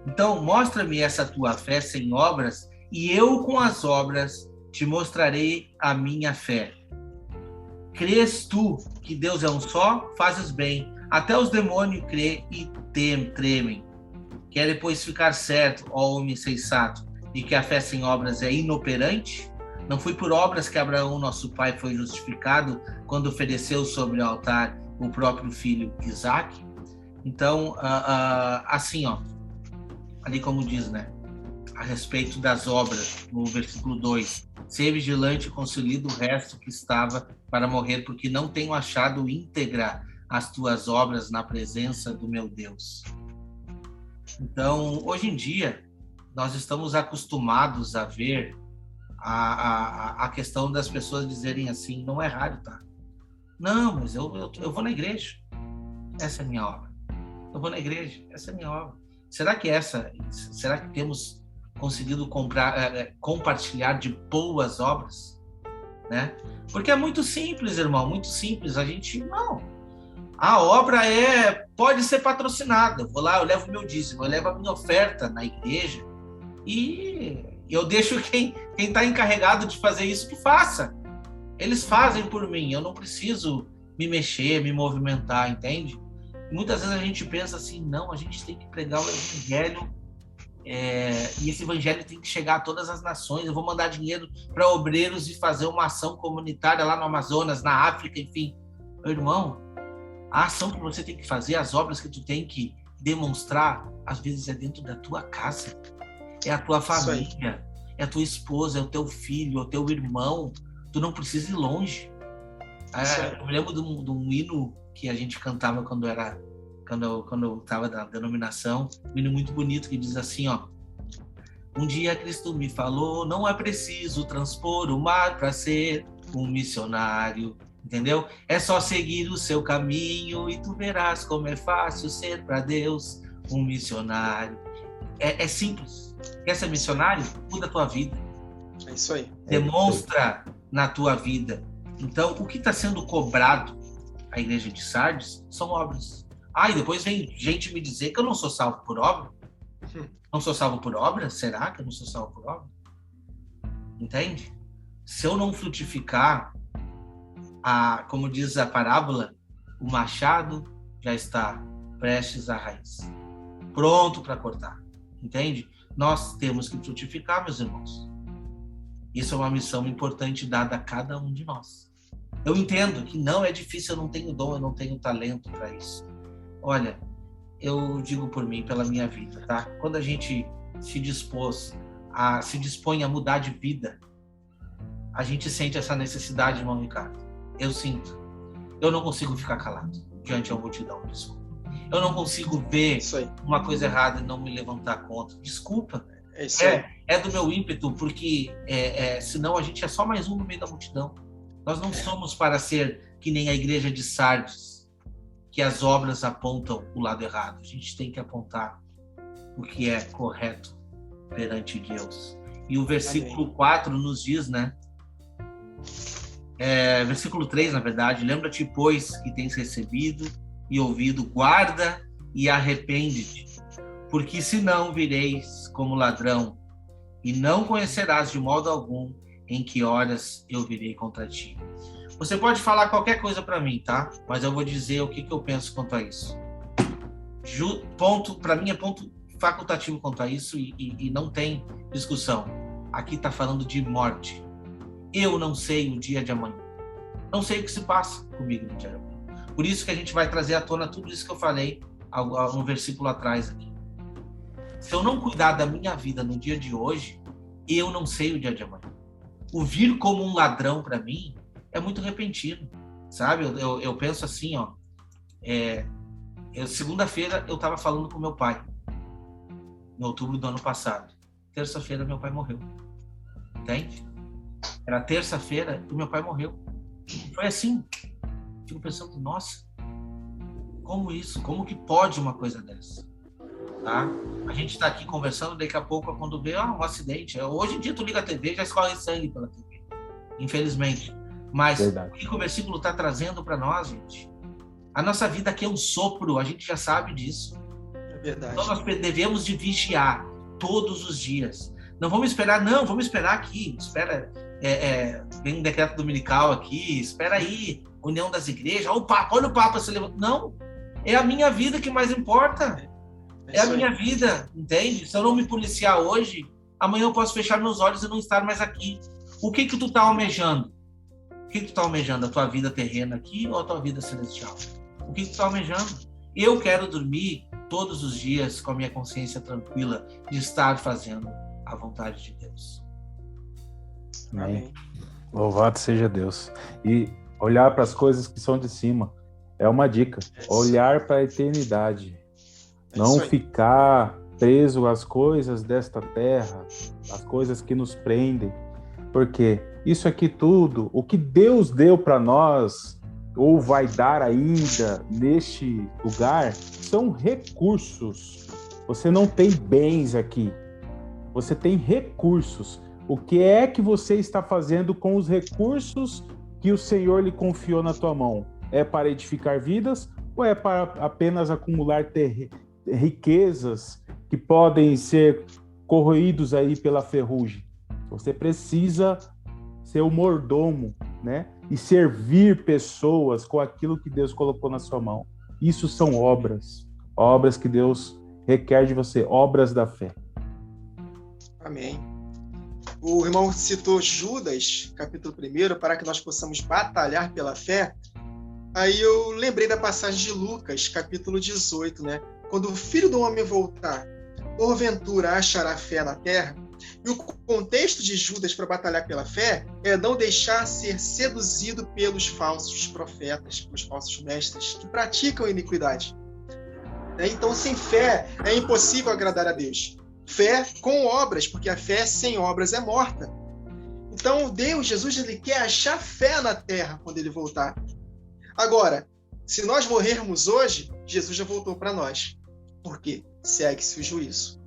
Então, mostra-me essa tua fé sem obras, e eu com as obras te mostrarei a minha fé. Crês tu que Deus é um só? Fazes bem. Até os demônios crêem e tremem. Quer depois ficar certo, ó homem sensato, de que a fé sem obras é inoperante? Não foi por obras que Abraão, nosso pai, foi justificado quando ofereceu sobre o altar o próprio filho Isaque? Então, assim, ó, ali como diz, né, a respeito das obras, no versículo 2, ser vigilante e consolida o resto que estava para morrer, porque não tenho achado íntegra as tuas obras na presença do meu Deus. Então, hoje em dia, nós estamos acostumados a ver a questão das pessoas dizerem assim, não é raro, tá? Não, mas eu vou na igreja, essa é a minha obra. Eu vou na igreja, essa é a minha obra. Será que temos conseguido compartilhar de boas obras? Né? Porque é muito simples, irmão, muito simples. A obra pode ser patrocinada. Eu vou lá, eu levo o meu dízimo, eu levo a minha oferta na igreja e eu deixo quem está encarregado de fazer isso que faça. Eles fazem por mim, eu não preciso me mexer, me movimentar, entende? Muitas vezes a gente pensa assim, não, a gente tem que pregar o evangelho e esse evangelho tem que chegar a todas as nações. Eu vou mandar dinheiro para obreiros e fazer uma ação comunitária lá no Amazonas, na África, enfim. Meu irmão, a ação que você tem que fazer, as obras que tu tem que demonstrar, às vezes é dentro da tua casa. É a tua família, é a tua esposa, é o teu filho, é o teu irmão. Tu não precisa ir longe. Eu me lembro de um hino que a gente cantava quando eu estava na denominação, um hino muito bonito que diz assim, ó: um dia Cristo me falou, não é preciso transpor o mar para ser um missionário, entendeu? É só seguir o seu caminho e tu verás como é fácil ser para Deus um missionário. É simples. Quer ser missionário? Muda a tua vida. É isso aí. Demonstra na tua vida. Então, o que está sendo cobrado à igreja de Sardes são obras. E depois vem gente me dizer que eu não sou salvo por obra. Não sou salvo por obra? Será que eu não sou salvo por obra? Entende? Se eu não frutificar, como diz a parábola, o machado já está prestes à raiz, pronto para cortar. Entende? Nós temos que frutificar, meus irmãos. Isso é uma missão importante dada a cada um de nós. Eu entendo que não é difícil, eu não tenho dom, eu não tenho talento para isso. Olha, eu digo por mim, pela minha vida, tá? Quando a gente se dispõe a mudar de vida, a gente sente essa necessidade, irmão Ricardo. Eu sinto. Eu não consigo ficar calado diante da multidão, desculpa. Eu não consigo ver uma coisa errada e não me levantar contra. Desculpa. É do meu ímpeto, porque senão a gente é só mais um no meio da multidão. Nós não somos para ser que nem a igreja de Sardes, que as obras apontam o lado errado. A gente tem que apontar o que é correto perante Deus. E o versículo 4 nos diz, né? Versículo 3, na verdade: lembra-te, pois, que tens recebido e ouvido, guarda e arrepende-te, porque senão vireis como ladrão e não conhecerás de modo algum em que horas eu virei contra ti. Você pode falar qualquer coisa para mim, tá? Mas eu vou dizer o que eu penso quanto a isso. Para mim é ponto facultativo quanto a isso e não tem discussão. Aqui está falando de morte. Eu não sei o dia de amanhã. Não sei o que se passa comigo no dia de amanhã. Por isso que a gente vai trazer à tona tudo isso que eu falei no versículo atrás aqui. Se eu não cuidar da minha vida no dia de hoje, eu não sei o dia de amanhã. O vir como um ladrão para mim é muito repentino, sabe? Eu penso assim, ó. Segunda-feira eu estava falando com meu pai, em outubro do ano passado. Terça-feira meu pai morreu. Entende? Era terça-feira e meu pai morreu. Foi assim. Fico pensando, nossa, como isso? Como que pode uma coisa dessa? Tá? A gente está aqui conversando, daqui a pouco, quando vê um acidente. Hoje em dia, tu liga a TV, já escorre sangue pela TV. Infelizmente. Mas o que o versículo está trazendo para nós, gente? A nossa vida aqui é um sopro, a gente já sabe disso. É verdade. Então nós devemos de vigiar todos os dias. Não vamos esperar, vamos esperar aqui. Espera, vem um decreto dominical aqui, espera aí, união das igrejas, olha o Papa se levanta. Não, é a minha vida que mais importa. É a minha vida, entende? Se eu não me policiar hoje, amanhã eu posso fechar meus olhos e não estar mais aqui. O que tu tá almejando? O que tu tá almejando? A tua vida terrena aqui ou a tua vida celestial? O que tu tá almejando? Eu quero dormir todos os dias com a minha consciência tranquila de estar fazendo a vontade de Deus. Amém. Louvado seja Deus. E olhar para as coisas que são de cima é uma dica. Olhar para a eternidade. Não ficar preso às coisas desta terra, às coisas que nos prendem. Porque isso aqui tudo, o que Deus deu para nós, ou vai dar ainda neste lugar, são recursos. Você não tem bens aqui. Você tem recursos. O que é que você está fazendo com os recursos que o Senhor lhe confiou na tua mão? É para edificar vidas ou é para apenas acumular riquezas que podem ser corroídos aí pela ferrugem? Você precisa ser o mordomo, né? E servir pessoas com aquilo que Deus colocou na sua mão. Isso são obras que Deus requer de você, obras da fé. Amém. O irmão citou Judas, capítulo 1, para que nós possamos batalhar pela fé. Aí eu lembrei da passagem de Lucas, capítulo 18, né? Quando o Filho do Homem voltar, porventura achará fé na terra? E o contexto de Judas para batalhar pela fé é não deixar ser seduzido pelos falsos profetas, pelos falsos mestres que praticam iniquidade. Então, sem fé, é impossível agradar a Deus. Fé com obras, porque a fé sem obras é morta. Então, Jesus, ele quer achar fé na terra quando ele voltar. Agora, se nós morrermos hoje, Jesus já voltou para nós. Por quê? Segue-se o juízo.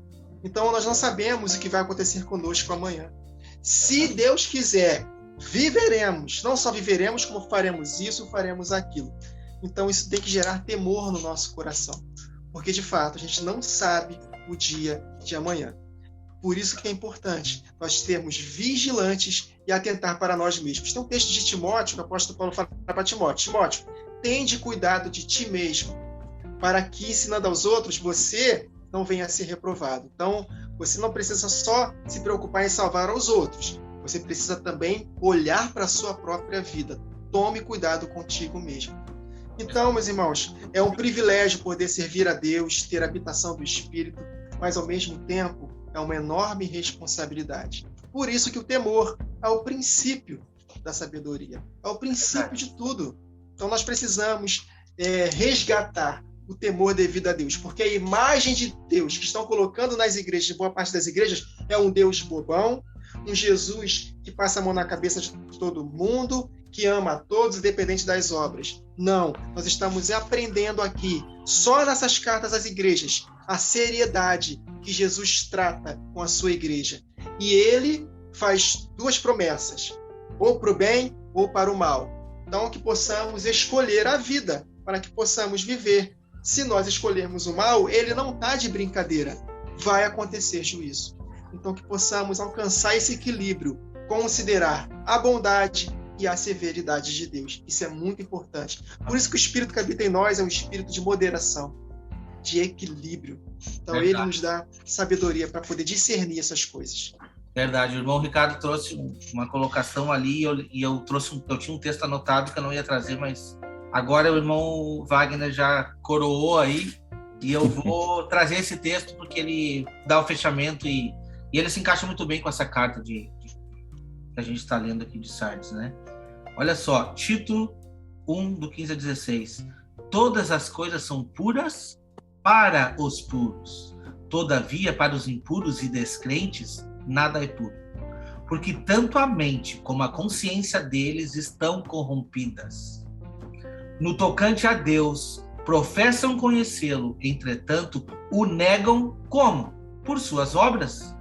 Então, nós não sabemos o que vai acontecer conosco amanhã. Se Deus quiser, viveremos. Não só viveremos, como faremos isso, faremos aquilo. Então, isso tem que gerar temor no nosso coração. Porque, de fato, a gente não sabe o dia de amanhã. Por isso que é importante nós sermos vigilantes e atentar para nós mesmos. Tem um texto de Timóteo, que o apóstolo Paulo fala para Timóteo. Timóteo, tende cuidado de ti mesmo, para que, ensinando aos outros, você não venha a ser reprovado. Então, você não precisa só se preocupar em salvar aos outros. Você precisa também olhar para a sua própria vida. Tome cuidado contigo mesmo. Então, meus irmãos, é um privilégio poder servir a Deus, ter a habitação do Espírito, mas, ao mesmo tempo, é uma enorme responsabilidade. Por isso que o temor é o princípio da sabedoria, é o princípio de tudo. Então, nós precisamos resgatar o temor devido a Deus, porque a imagem de Deus que estão colocando nas igrejas, boa parte das igrejas, é um Deus bobão, um Jesus que passa a mão na cabeça de todo mundo, que ama a todos, independente das obras. Não, nós estamos aprendendo aqui, só nessas cartas às igrejas, a seriedade que Jesus trata com a sua igreja. E ele faz duas promessas, ou para o bem ou para o mal. Então, que possamos escolher a vida, para que possamos viver. Se nós escolhermos o mal, ele não está de brincadeira. Vai acontecer juízo. Então, que possamos alcançar esse equilíbrio, considerar a bondade e a severidade de Deus. Isso é muito importante. Por isso que o Espírito que habita em nós é um espírito de moderação, de equilíbrio. Então, Ele nos dá sabedoria para poder discernir essas coisas. Verdade. O irmão Ricardo trouxe uma colocação ali e eu tinha um texto anotado que eu não ia trazer, mas agora o irmão Wagner já coroou aí e eu vou trazer esse texto porque ele dá o fechamento e ele se encaixa muito bem com essa carta que a gente está lendo aqui de Sardes, né? Olha só, Tito 1, do 15 a 16. Todas as coisas são puras para os puros. Todavia, para os impuros e descrentes, nada é puro. Porque tanto a mente como a consciência deles estão corrompidas. No tocante a Deus, professam conhecê-lo, entretanto, o negam como? Por suas obras.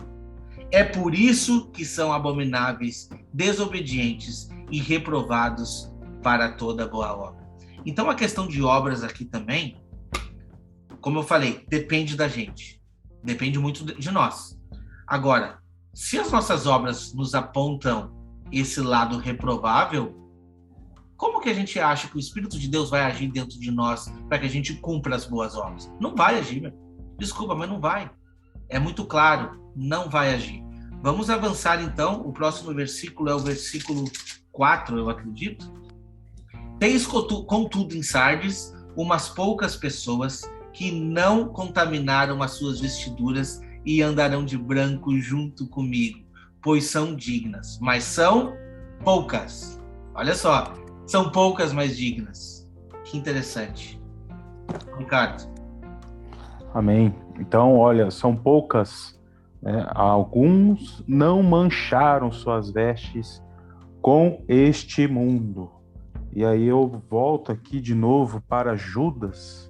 É por isso que são abomináveis, desobedientes e reprovados para toda boa obra. Então, a questão de obras aqui também como eu falei, depende da gente. Depende muito de nós. Agora, se as nossas obras nos apontam esse lado reprovável, como que a gente acha que o Espírito de Deus vai agir dentro de nós para que a gente cumpra as boas obras? Não vai agir, meu. Desculpa, mas não vai. É muito claro, não vai agir. Vamos avançar então. O próximo versículo é o versículo 4, eu acredito. Tens, contudo, em Sardes, umas poucas pessoas que não contaminaram as suas vestiduras e andarão de branco junto comigo, pois são dignas. Mas são poucas. Olha só, são poucas, mas dignas. Que interessante. Ricardo. Amém. Então, olha, são poucas, né? Alguns não mancharam suas vestes com este mundo. E aí eu volto aqui de novo para Judas.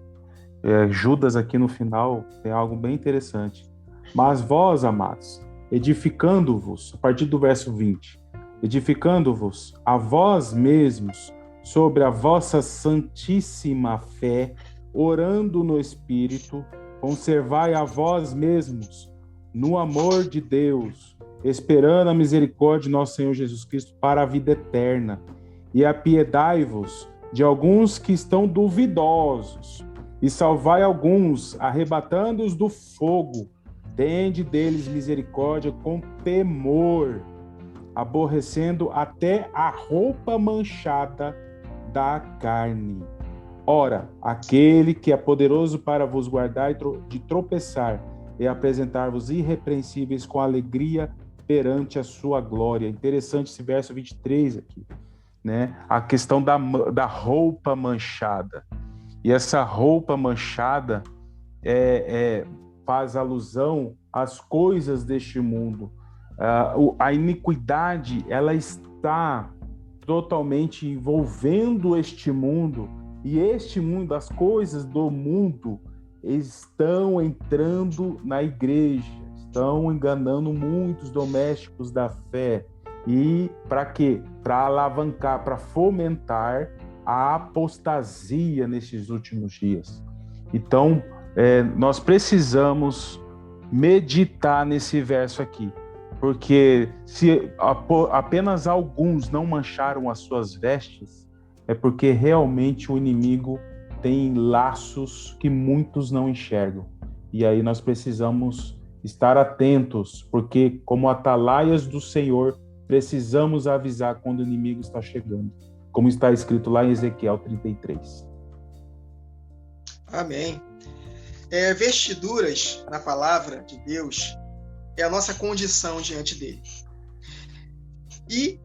Judas aqui no final tem algo bem interessante. Mas vós, amados, edificando-vos, a partir do verso 20, edificando-vos a vós mesmos sobre a vossa santíssima fé, orando no Espírito, conservai a vós mesmos no amor de Deus, esperando a misericórdia de nosso Senhor Jesus Cristo para a vida eterna. E apiedai-vos de alguns que estão duvidosos, e salvai alguns, arrebatando-os do fogo. Tende deles misericórdia com temor, aborrecendo até a roupa manchada da carne. Ora, aquele que é poderoso para vos guardar de tropeçar e apresentar-vos irrepreensíveis com alegria perante a sua glória. Interessante esse verso 23 aqui, né? A questão da roupa manchada. E essa roupa manchada faz alusão às coisas deste mundo. A iniquidade, ela está totalmente envolvendo este mundo, e este mundo, as coisas do mundo, estão entrando na igreja, estão enganando muitos domésticos da fé. E para quê? Para alavancar, para fomentar a apostasia nesses últimos dias. Então, nós precisamos meditar nesse verso aqui, porque se apenas alguns não mancharam as suas vestes, é porque realmente o inimigo tem laços que muitos não enxergam. E aí nós precisamos estar atentos, porque como atalaias do Senhor, precisamos avisar quando o inimigo está chegando, como está escrito lá em Ezequiel 33. Amém. Vestiduras, na palavra de Deus, é a nossa condição diante dele. E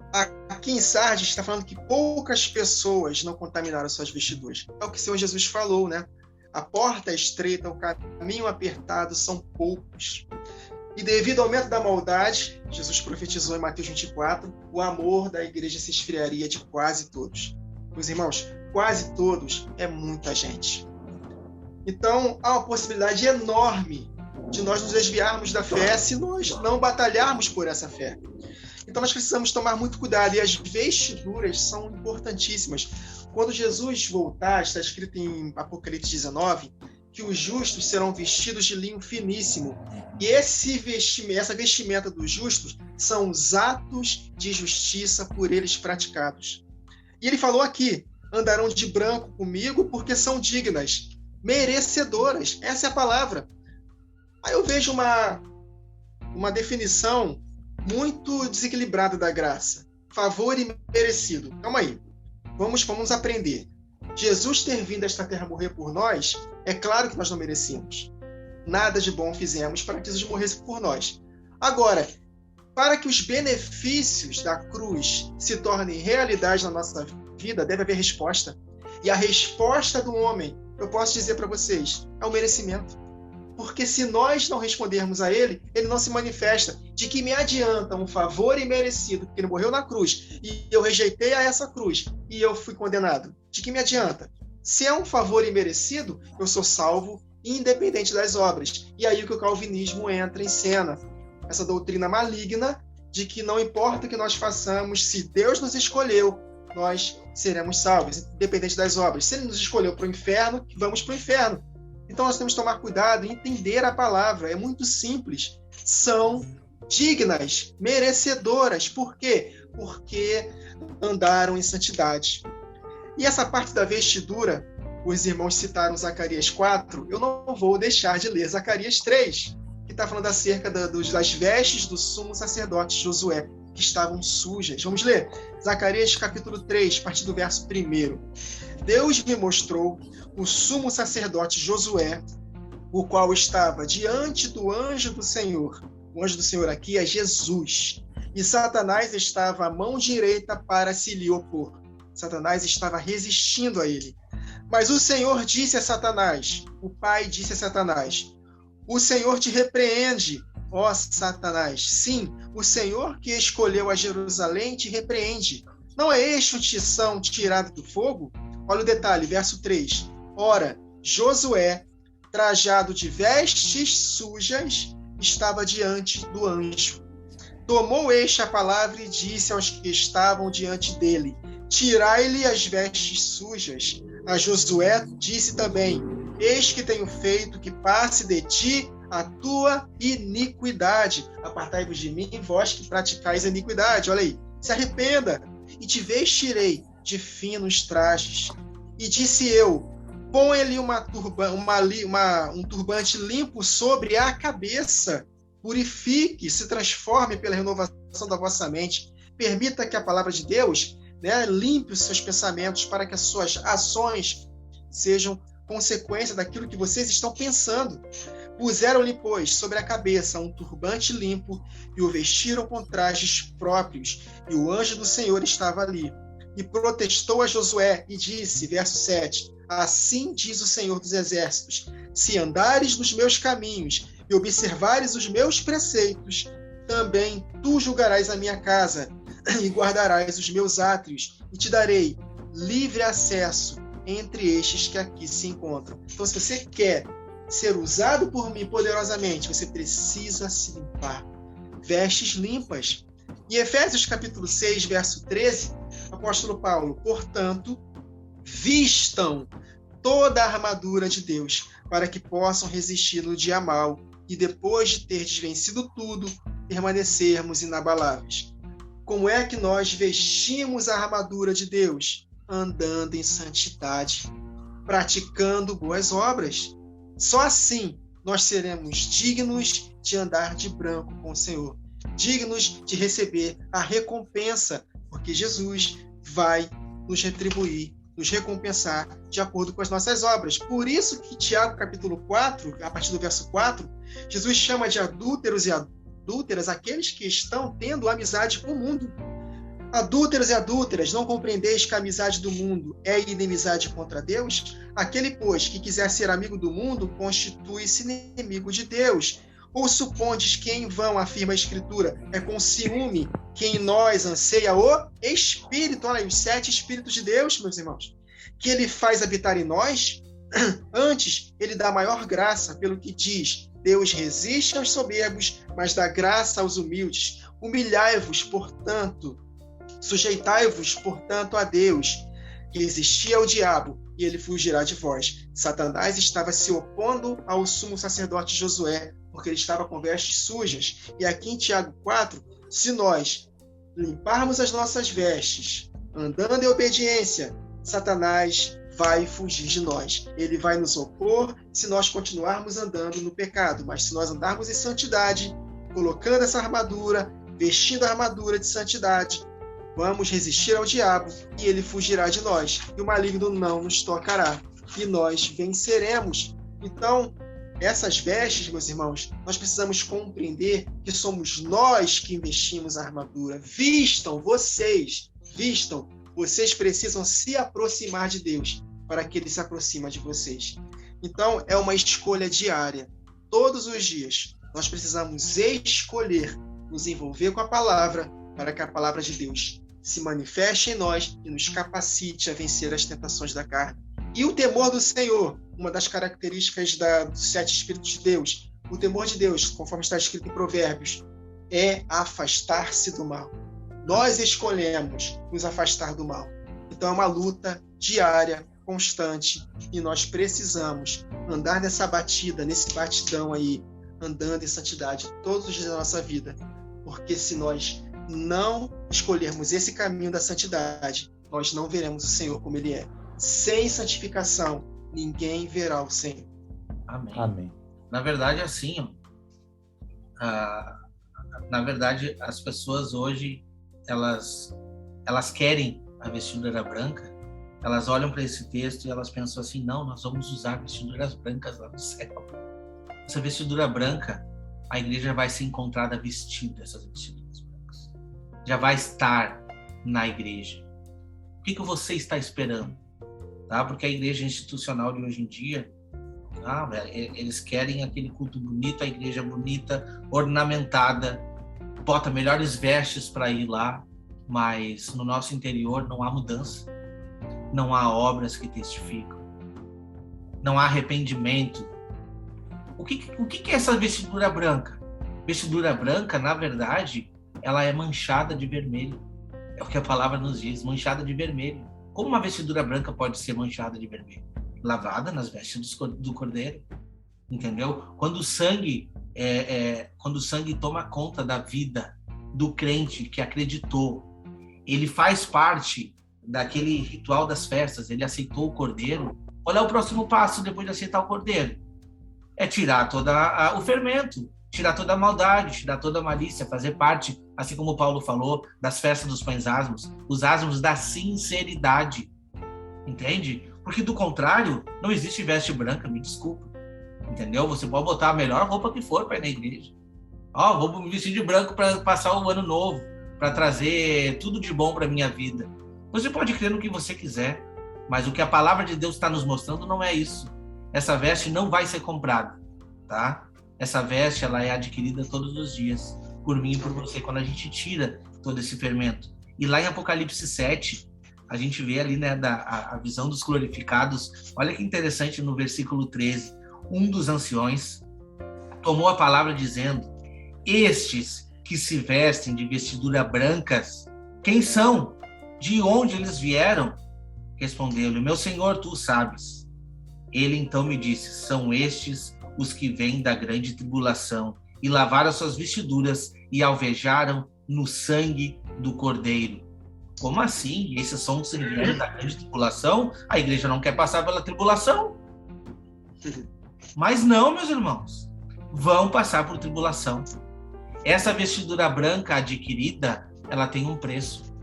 aqui em Sardes está falando que poucas pessoas não contaminaram suas vestiduras. É o que o Senhor Jesus falou, né? A porta é estreita, o caminho apertado, são poucos. E devido ao aumento da maldade, Jesus profetizou em Mateus 24, o amor da igreja se esfriaria de quase todos. Meus irmãos, quase todos é muita gente. Então, há uma possibilidade enorme de nós nos desviarmos da fé se nós não batalharmos por essa fé. Então, nós precisamos tomar muito cuidado. E as vestiduras são importantíssimas. Quando Jesus voltar, está escrito em Apocalipse 19, que os justos serão vestidos de linho finíssimo. E essa vestimenta dos justos são os atos de justiça por eles praticados. E ele falou aqui, andarão de branco comigo porque são dignas, merecedoras. Essa é a palavra. Aí eu vejo uma definição muito desequilibrada da graça. Favor e merecido. Calma aí. Vamos aprender. Jesus ter vindo a esta terra morrer por nós, é claro que nós não merecíamos. Nada de bom fizemos para que Jesus morresse por nós. Agora, para que os benefícios da cruz se tornem realidade na nossa vida, deve haver resposta. E a resposta do homem, eu posso dizer para vocês, é o merecimento. Porque se nós não respondermos a ele, ele não se manifesta. De que me adianta um favor imerecido, porque ele morreu na cruz, e eu rejeitei a essa cruz, e eu fui condenado? De que me adianta? Se é um favor imerecido, eu sou salvo, independente das obras. E aí que o calvinismo entra em cena. Essa doutrina maligna de que não importa o que nós façamos, se Deus nos escolheu, nós seremos salvos, independente das obras. Se ele nos escolheu para o inferno, vamos para o inferno. Então nós temos que tomar cuidado e entender a palavra. É muito simples. São dignas, merecedoras. Por quê? Porque andaram em santidade. E essa parte da vestidura, os irmãos citaram Zacarias 4, eu não vou deixar de ler Zacarias 3, que está falando acerca das vestes do sumo sacerdote Josué, que estavam sujas. Vamos ler? Zacarias capítulo 3, a partir do verso 1. Deus me mostrou o sumo sacerdote Josué, o qual estava diante do anjo do Senhor. O anjo do Senhor aqui é Jesus. E Satanás estava à mão direita para se lhe opor. Satanás estava resistindo a ele. Mas o Senhor disse a Satanás, o Pai disse a Satanás, o Senhor te repreende, ó Satanás. Sim, o Senhor que escolheu a Jerusalém te repreende. Não é este o tição tirado do fogo? Olha o detalhe, verso 3. Ora, Josué, trajado de vestes sujas, estava diante do anjo. Tomou este a palavra e disse aos que estavam diante dele, tirai-lhe as vestes sujas. A Josué disse também, eis que tenho feito que passe de ti a tua iniquidade. Apartai-vos de mim, vós que praticais a iniquidade. Olha aí, se arrependa, e te vestirei de finos trajes. E disse eu, põe-lhe um turbante limpo sobre a cabeça, purifique, se transforme pela renovação da vossa mente, permita que a palavra de Deus, limpe os seus pensamentos para que as suas ações sejam consequência daquilo que vocês estão pensando. Puseram-lhe, pois, sobre a cabeça um turbante limpo e o vestiram com trajes próprios, e o anjo do Senhor estava ali. E protestou a Josué e disse, verso 7, assim diz o Senhor dos Exércitos, se andares nos meus caminhos e observares os meus preceitos, também tu julgarás a minha casa e guardarás os meus átrios, e te darei livre acesso entre estes que aqui se encontram. Então, se você quer ser usado por mim poderosamente, você precisa se limpar. Vestes limpas. Em Efésios capítulo 6, verso 13, o apóstolo Paulo, portanto, vistam toda a armadura de Deus, para que possam resistir no dia mau, e depois de ter vencido tudo, permanecermos inabaláveis. Como é que nós vestimos a armadura de Deus? Andando em santidade, praticando boas obras. Só assim nós seremos dignos de andar de branco com o Senhor, dignos de receber a recompensa, porque Jesus vai nos retribuir, nos recompensar de acordo com as nossas obras. Por isso que Tiago, capítulo 4, a partir do verso 4, Jesus chama de adúlteros e adúlteras aqueles que estão tendo amizade com o mundo. Adúlteros e adúlteras, não compreendeis que a amizade do mundo é inimizade contra Deus? Aquele, pois, que quiser ser amigo do mundo, constitui-se inimigo de Deus. Ou supondes que em vão, afirma a Escritura, é com ciúme que em nós anseia o Espírito, olha aí, os 7 Espíritos de Deus, meus irmãos, que ele faz habitar em nós? Antes, ele dá maior graça, pelo que diz, Deus resiste aos soberbos, mas dá graça aos humildes. Humilhai-vos, portanto, sujeitai-vos, portanto, a Deus, que resistia ao diabo, e ele fugirá de vós. Satanás estava se opondo ao sumo sacerdote Josué, porque ele estava com vestes sujas. E aqui em Tiago 4, se nós limparmos as nossas vestes, andando em obediência, Satanás vai fugir de nós. Ele vai nos opor se nós continuarmos andando no pecado, mas se nós andarmos em santidade, colocando essa armadura, vestindo a armadura de santidade, vamos resistir ao diabo e ele fugirá de nós. E o maligno não nos tocará. E nós venceremos. Então, essas vestes, meus irmãos, nós precisamos compreender que somos nós que investimos a armadura. Vistam, vocês precisam se aproximar de Deus para que Ele se aproxime de vocês. Então, é uma escolha diária. Todos os dias, nós precisamos escolher nos envolver com a palavra para que a palavra de Deus se manifeste em nós e nos capacite a vencer as tentações da carne. E o temor do Senhor, uma das características dos 7 Espíritos de Deus, o temor de Deus, conforme está escrito em Provérbios, é afastar-se do mal. Nós escolhemos nos afastar do mal. Então é uma luta diária constante e nós precisamos andar nessa batida, nesse batidão aí, andando em santidade todos os dias da nossa vida, porque se nós não escolhermos esse caminho da santidade, nós não veremos o Senhor como Ele é. Sem santificação, ninguém verá o Senhor. Amém. Amém. Na verdade, assim, na verdade, as pessoas hoje, elas querem a vestidura branca, elas olham para esse texto e elas pensam assim, não, nós vamos usar vestiduras brancas lá no céu. Essa vestidura branca, a igreja vai ser encontrada vestida essas vestiduras brancas. Já vai estar na igreja. O que você está esperando? Tá? Porque a igreja institucional de hoje em dia, eles querem aquele culto bonito, a igreja bonita, ornamentada, bota melhores vestes para ir lá, mas no nosso interior não há mudança, não há obras que testificam, não há arrependimento. O que é essa vestidura branca? Vestidura branca, na verdade, ela é manchada de vermelho. É o que a palavra nos diz, manchada de vermelho. Como uma vestidura branca pode ser manchada de vermelho? Lavada nas vestes do cordeiro, entendeu? Quando o sangue toma conta da vida do crente que acreditou, ele faz parte daquele ritual das festas, ele aceitou o cordeiro. Qual é o próximo passo depois de aceitar o cordeiro? É tirar todo o fermento, tirar toda a maldade, tirar toda a malícia, fazer parte, assim como Paulo falou, das festas dos pães asmos, os asmos da sinceridade, entende? Porque do contrário, não existe veste branca, me desculpa, entendeu? Você pode botar a melhor roupa que for para ir na igreja. Vou me vestir de branco para passar o ano novo, para trazer tudo de bom para minha vida. Você pode crer no que você quiser, mas o que a palavra de Deus está nos mostrando não é isso. Essa veste não vai ser comprada, tá? Essa veste, ela é adquirida todos os dias, por mim e por você, quando a gente tira todo esse fermento. E lá em Apocalipse 7, a gente vê ali, né, a visão dos glorificados. Olha que interessante, no versículo 13, um dos anciões tomou a palavra dizendo: estes que se vestem de vestidura brancas, quem são? De onde eles vieram? Respondeu-lhe: meu senhor, tu sabes. Ele então me disse: são estes os que vêm da grande tribulação e lavaram suas vestiduras e alvejaram no sangue do Cordeiro. Como assim? Esses são os que vieram da grande tribulação? A igreja não quer passar pela tribulação? Mas não, meus irmãos, vão passar por tribulação. Essa vestidura branca adquirida, ela tem um preço.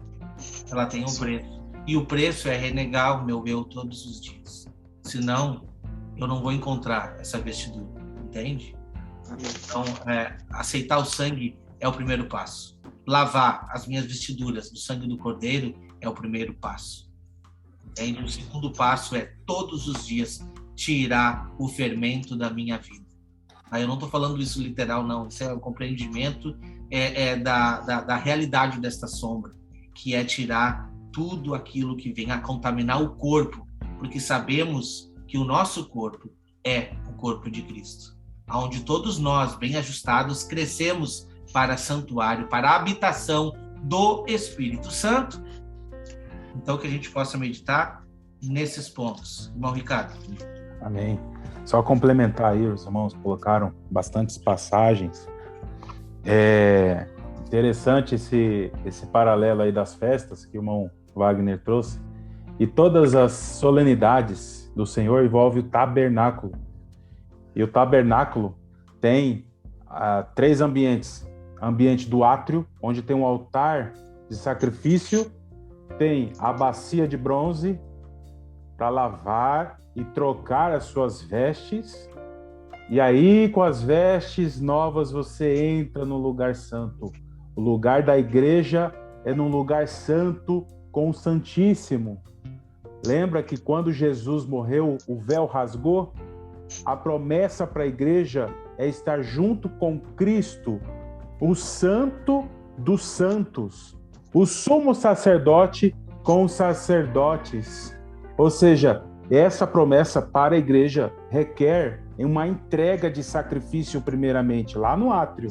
Ela tem um preço. E o preço é renegar o meu eu todos os dias. Senão, eu não vou encontrar essa vestidura. Entende? Então, aceitar o sangue é o primeiro passo. Lavar as minhas vestiduras do sangue do Cordeiro é o primeiro passo. Entende? O segundo passo é, todos os dias, tirar o fermento da minha vida. Eu não estou falando isso literal, não. Isso é o compreendimento da realidade desta sombra, que é tirar tudo aquilo que vem a contaminar o corpo, porque sabemos que o nosso corpo é o corpo de Cristo, onde todos nós, bem ajustados, crescemos para santuário, para a habitação do Espírito Santo. Então, que a gente possa meditar nesses pontos. Irmão Ricardo. Amém. Só complementar aí, os irmãos colocaram bastantes passagens. É interessante esse paralelo aí das festas que o irmão Wagner trouxe. E todas as solenidades do Senhor envolvem o tabernáculo. E o tabernáculo tem 3 ambientes. Ambiente do átrio, onde tem um altar de sacrifício, tem a bacia de bronze para lavar e trocar as suas vestes. E aí, com as vestes novas, você entra no lugar santo. O lugar da igreja é num lugar santo com o Santíssimo. Lembra que quando Jesus morreu, o véu rasgou? A promessa para a igreja é estar junto com Cristo, o Santo dos Santos, o sumo sacerdote com os sacerdotes. Ou seja, essa promessa para a igreja requer uma entrega de sacrifício primeiramente, lá no átrio,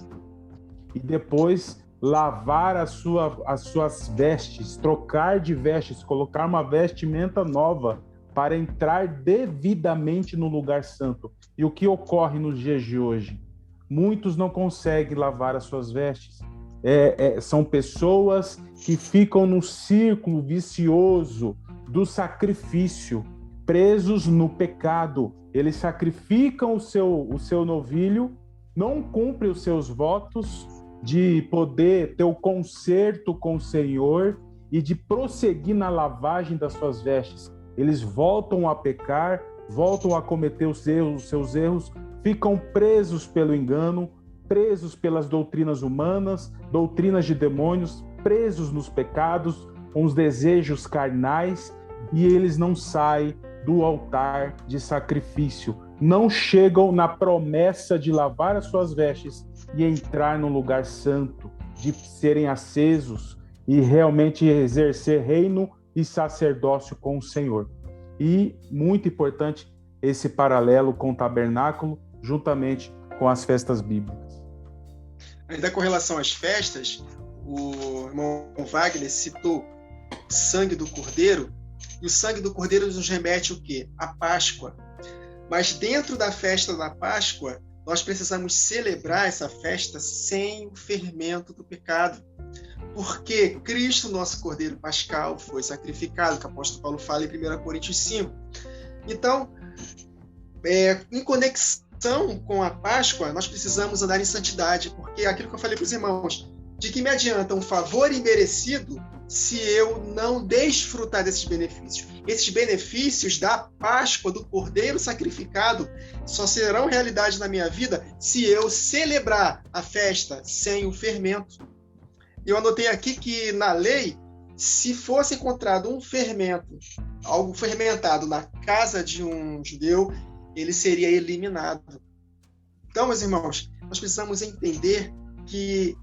e depois lavar as suas vestes, trocar de vestes, colocar uma vestimenta nova para entrar devidamente no lugar santo. E o que ocorre nos dias de hoje? Muitos não conseguem lavar as suas vestes. São pessoas que ficam no círculo vicioso do sacrifício, presos no pecado. Eles sacrificam o seu novilho, não cumprem os seus votos de poder ter o conserto com o Senhor e de prosseguir na lavagem das suas vestes. Eles voltam a pecar, voltam a cometer os seus erros, ficam presos pelo engano, presos pelas doutrinas humanas, doutrinas de demônios, presos nos pecados, com os desejos carnais, e eles não saem do altar de sacrifício, não chegam na promessa de lavar as suas vestes e entrar no lugar santo, de serem acesos e realmente exercer reino e sacerdócio com o Senhor. E, muito importante, esse paralelo com o tabernáculo, juntamente com as festas bíblicas. Ainda com relação às festas, o irmão Wagner citou o sangue do Cordeiro, e o sangue do Cordeiro nos remete o quê? A Páscoa. Mas dentro da festa da Páscoa, nós precisamos celebrar essa festa sem o fermento do pecado. Porque Cristo, nosso Cordeiro Pascal, foi sacrificado, que o apóstolo Paulo fala em 1 Coríntios 5. Então, em conexão com a Páscoa, nós precisamos andar em santidade, porque aquilo que eu falei para os irmãos, de que me adianta um favor imerecido se eu não desfrutar desses benefícios? Esses benefícios da Páscoa, do Cordeiro sacrificado, só serão realidade na minha vida se eu celebrar a festa sem o fermento. Eu anotei aqui que na lei, se fosse encontrado um fermento, algo fermentado na casa de um judeu, ele seria eliminado. Então, meus irmãos, nós precisamos entender que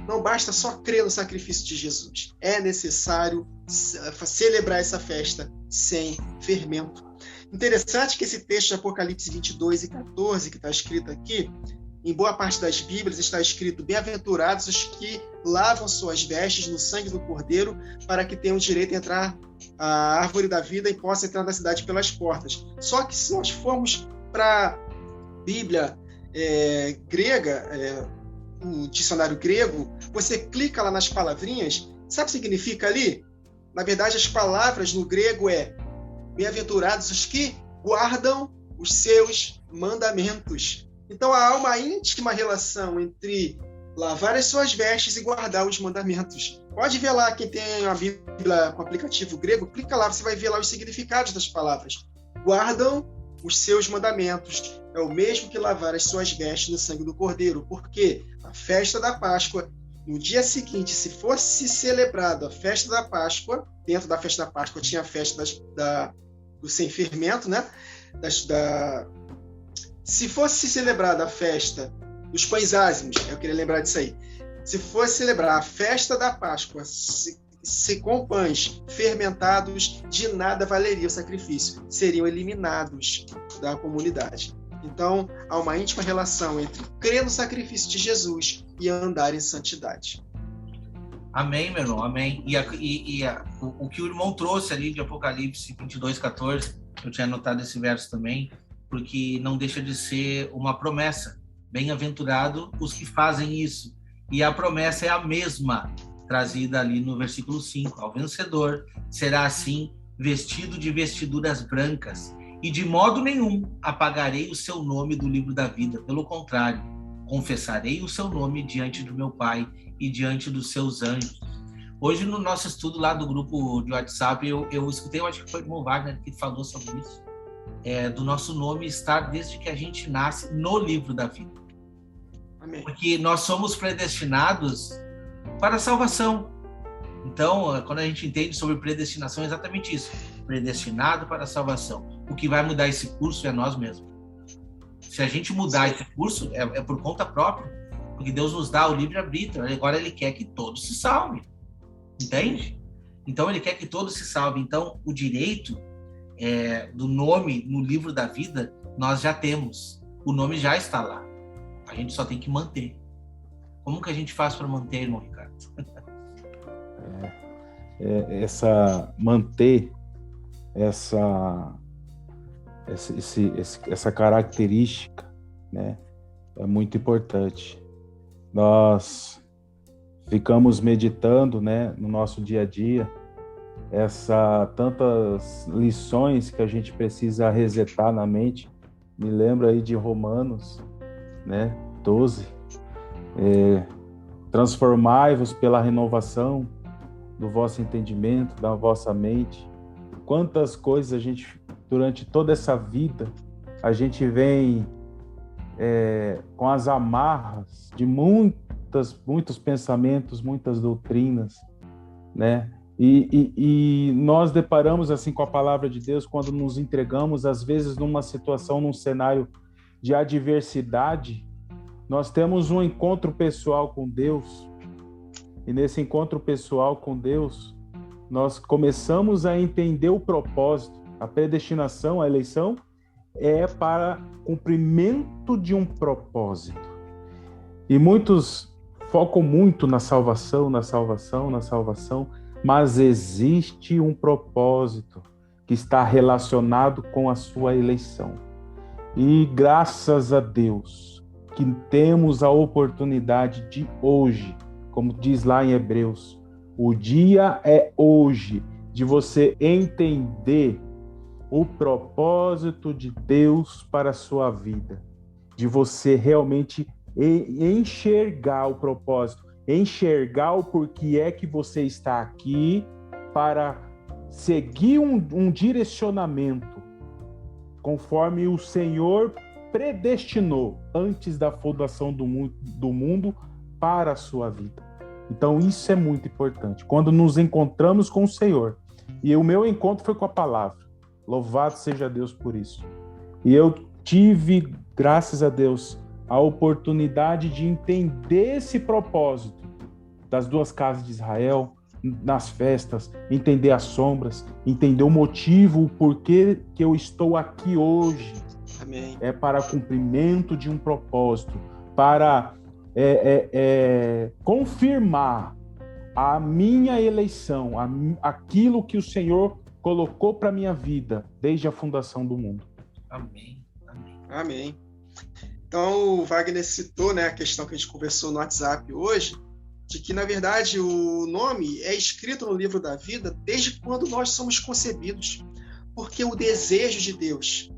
não basta só crer no sacrifício de Jesus. É necessário celebrar essa festa sem fermento. Interessante que esse texto de Apocalipse 22 e 14, que está escrito aqui, em boa parte das Bíblias está escrito: bem-aventurados os que lavam suas vestes no sangue do Cordeiro, para que tenham direito a entrar à árvore da vida e possam entrar na cidade pelas portas. Só que se nós formos para a Bíblia grega, o dicionário grego, você clica lá nas palavrinhas, sabe o que significa ali? Na verdade, as palavras no grego bem-aventurados os que guardam os seus mandamentos. Então, há uma íntima relação entre lavar as suas vestes e guardar os mandamentos. Pode ver lá, quem tem a Bíblia com aplicativo grego, clica lá, você vai ver lá os significados das palavras. Guardam os seus mandamentos. É o mesmo que lavar as suas vestes no sangue do Cordeiro, porque a festa da Páscoa, no dia seguinte, se fosse celebrada a festa da Páscoa, dentro da festa da Páscoa tinha a festa do sem fermento, né? Se fosse celebrada a festa dos pães ázimos, eu queria lembrar disso aí, se fosse celebrar a festa da Páscoa com pães fermentados, de nada valeria o sacrifício, seriam eliminados da comunidade. Então, há uma íntima relação entre crer no sacrifício de Jesus e andar em santidade. Amém, meu irmão, amém. O que o irmão trouxe ali de Apocalipse 22, 14, eu tinha anotado esse verso também, porque não deixa de ser uma promessa. Bem-aventurado os que fazem isso. E a promessa é a mesma, trazida ali no versículo 5. Ao vencedor será assim, vestido de vestiduras brancas, e de modo nenhum apagarei o seu nome do livro da vida. Pelo contrário, confessarei o seu nome diante do meu Pai e diante dos seus anjos. Hoje, no nosso estudo lá do grupo de WhatsApp, eu escutei, eu acho que foi o irmão Wagner que falou sobre isso, do nosso nome estar desde que a gente nasce no livro da vida. Amém. Porque nós somos predestinados para a salvação. Então, quando a gente entende sobre predestinação, é exatamente isso. Predestinado para a salvação. O que vai mudar esse curso é nós mesmos. Se a gente mudar esse curso, é por conta própria. Porque Deus nos dá o livre-arbítrio. Agora Ele quer que todos se salvem. Entende? Então, Ele quer que todos se salvem. Então, o direito do nome no livro da vida, nós já temos. O nome já está lá. A gente só tem que manter. Como que a gente faz para manter, irmão Ricardo? Manter essa essa característica, né, é muito importante. Nós ficamos meditando, né, no nosso dia a dia, tantas lições que a gente precisa resetar na mente. Me lembro aí de Romanos, né, 12, transformai-vos pela renovação do vosso entendimento, da vossa mente. Quantas coisas a gente, durante toda essa vida, a gente vem com as amarras de muitos pensamentos, muitas doutrinas, né? E nós deparamos assim com a palavra de Deus quando nos entregamos, às vezes numa situação, num cenário de adversidade. Nós temos um encontro pessoal com Deus, e nesse encontro pessoal com Deus, nós começamos a entender o propósito. A predestinação, a eleição, é para cumprimento de um propósito. E muitos focam muito na salvação, mas existe um propósito que está relacionado com a sua eleição. E graças a Deus que temos a oportunidade de hoje, como diz lá em Hebreus, o dia é hoje de você entender o propósito de Deus para a sua vida, de você realmente enxergar o propósito, enxergar o porquê é que você está aqui, para seguir um direcionamento conforme o Senhor predestinou antes da fundação do mundo para a sua vida. Então isso é muito importante. Quando nos encontramos com o Senhor, e o meu encontro foi com a palavra, louvado seja Deus por isso. E eu tive, graças a Deus, a oportunidade de entender esse propósito das duas casas de Israel, nas festas, entender as sombras, entender o motivo, o porquê que eu estou aqui hoje. Amém. É para cumprimento de um propósito, para confirmar a minha eleição, aquilo que o Senhor colocou para a minha vida desde a fundação do mundo. Amém. Amém. Amém. Então, o Wagner citou, né, a questão que a gente conversou no WhatsApp hoje, de que, na verdade, o nome é escrito no livro da vida desde quando nós somos concebidos. Porque o desejo de Deus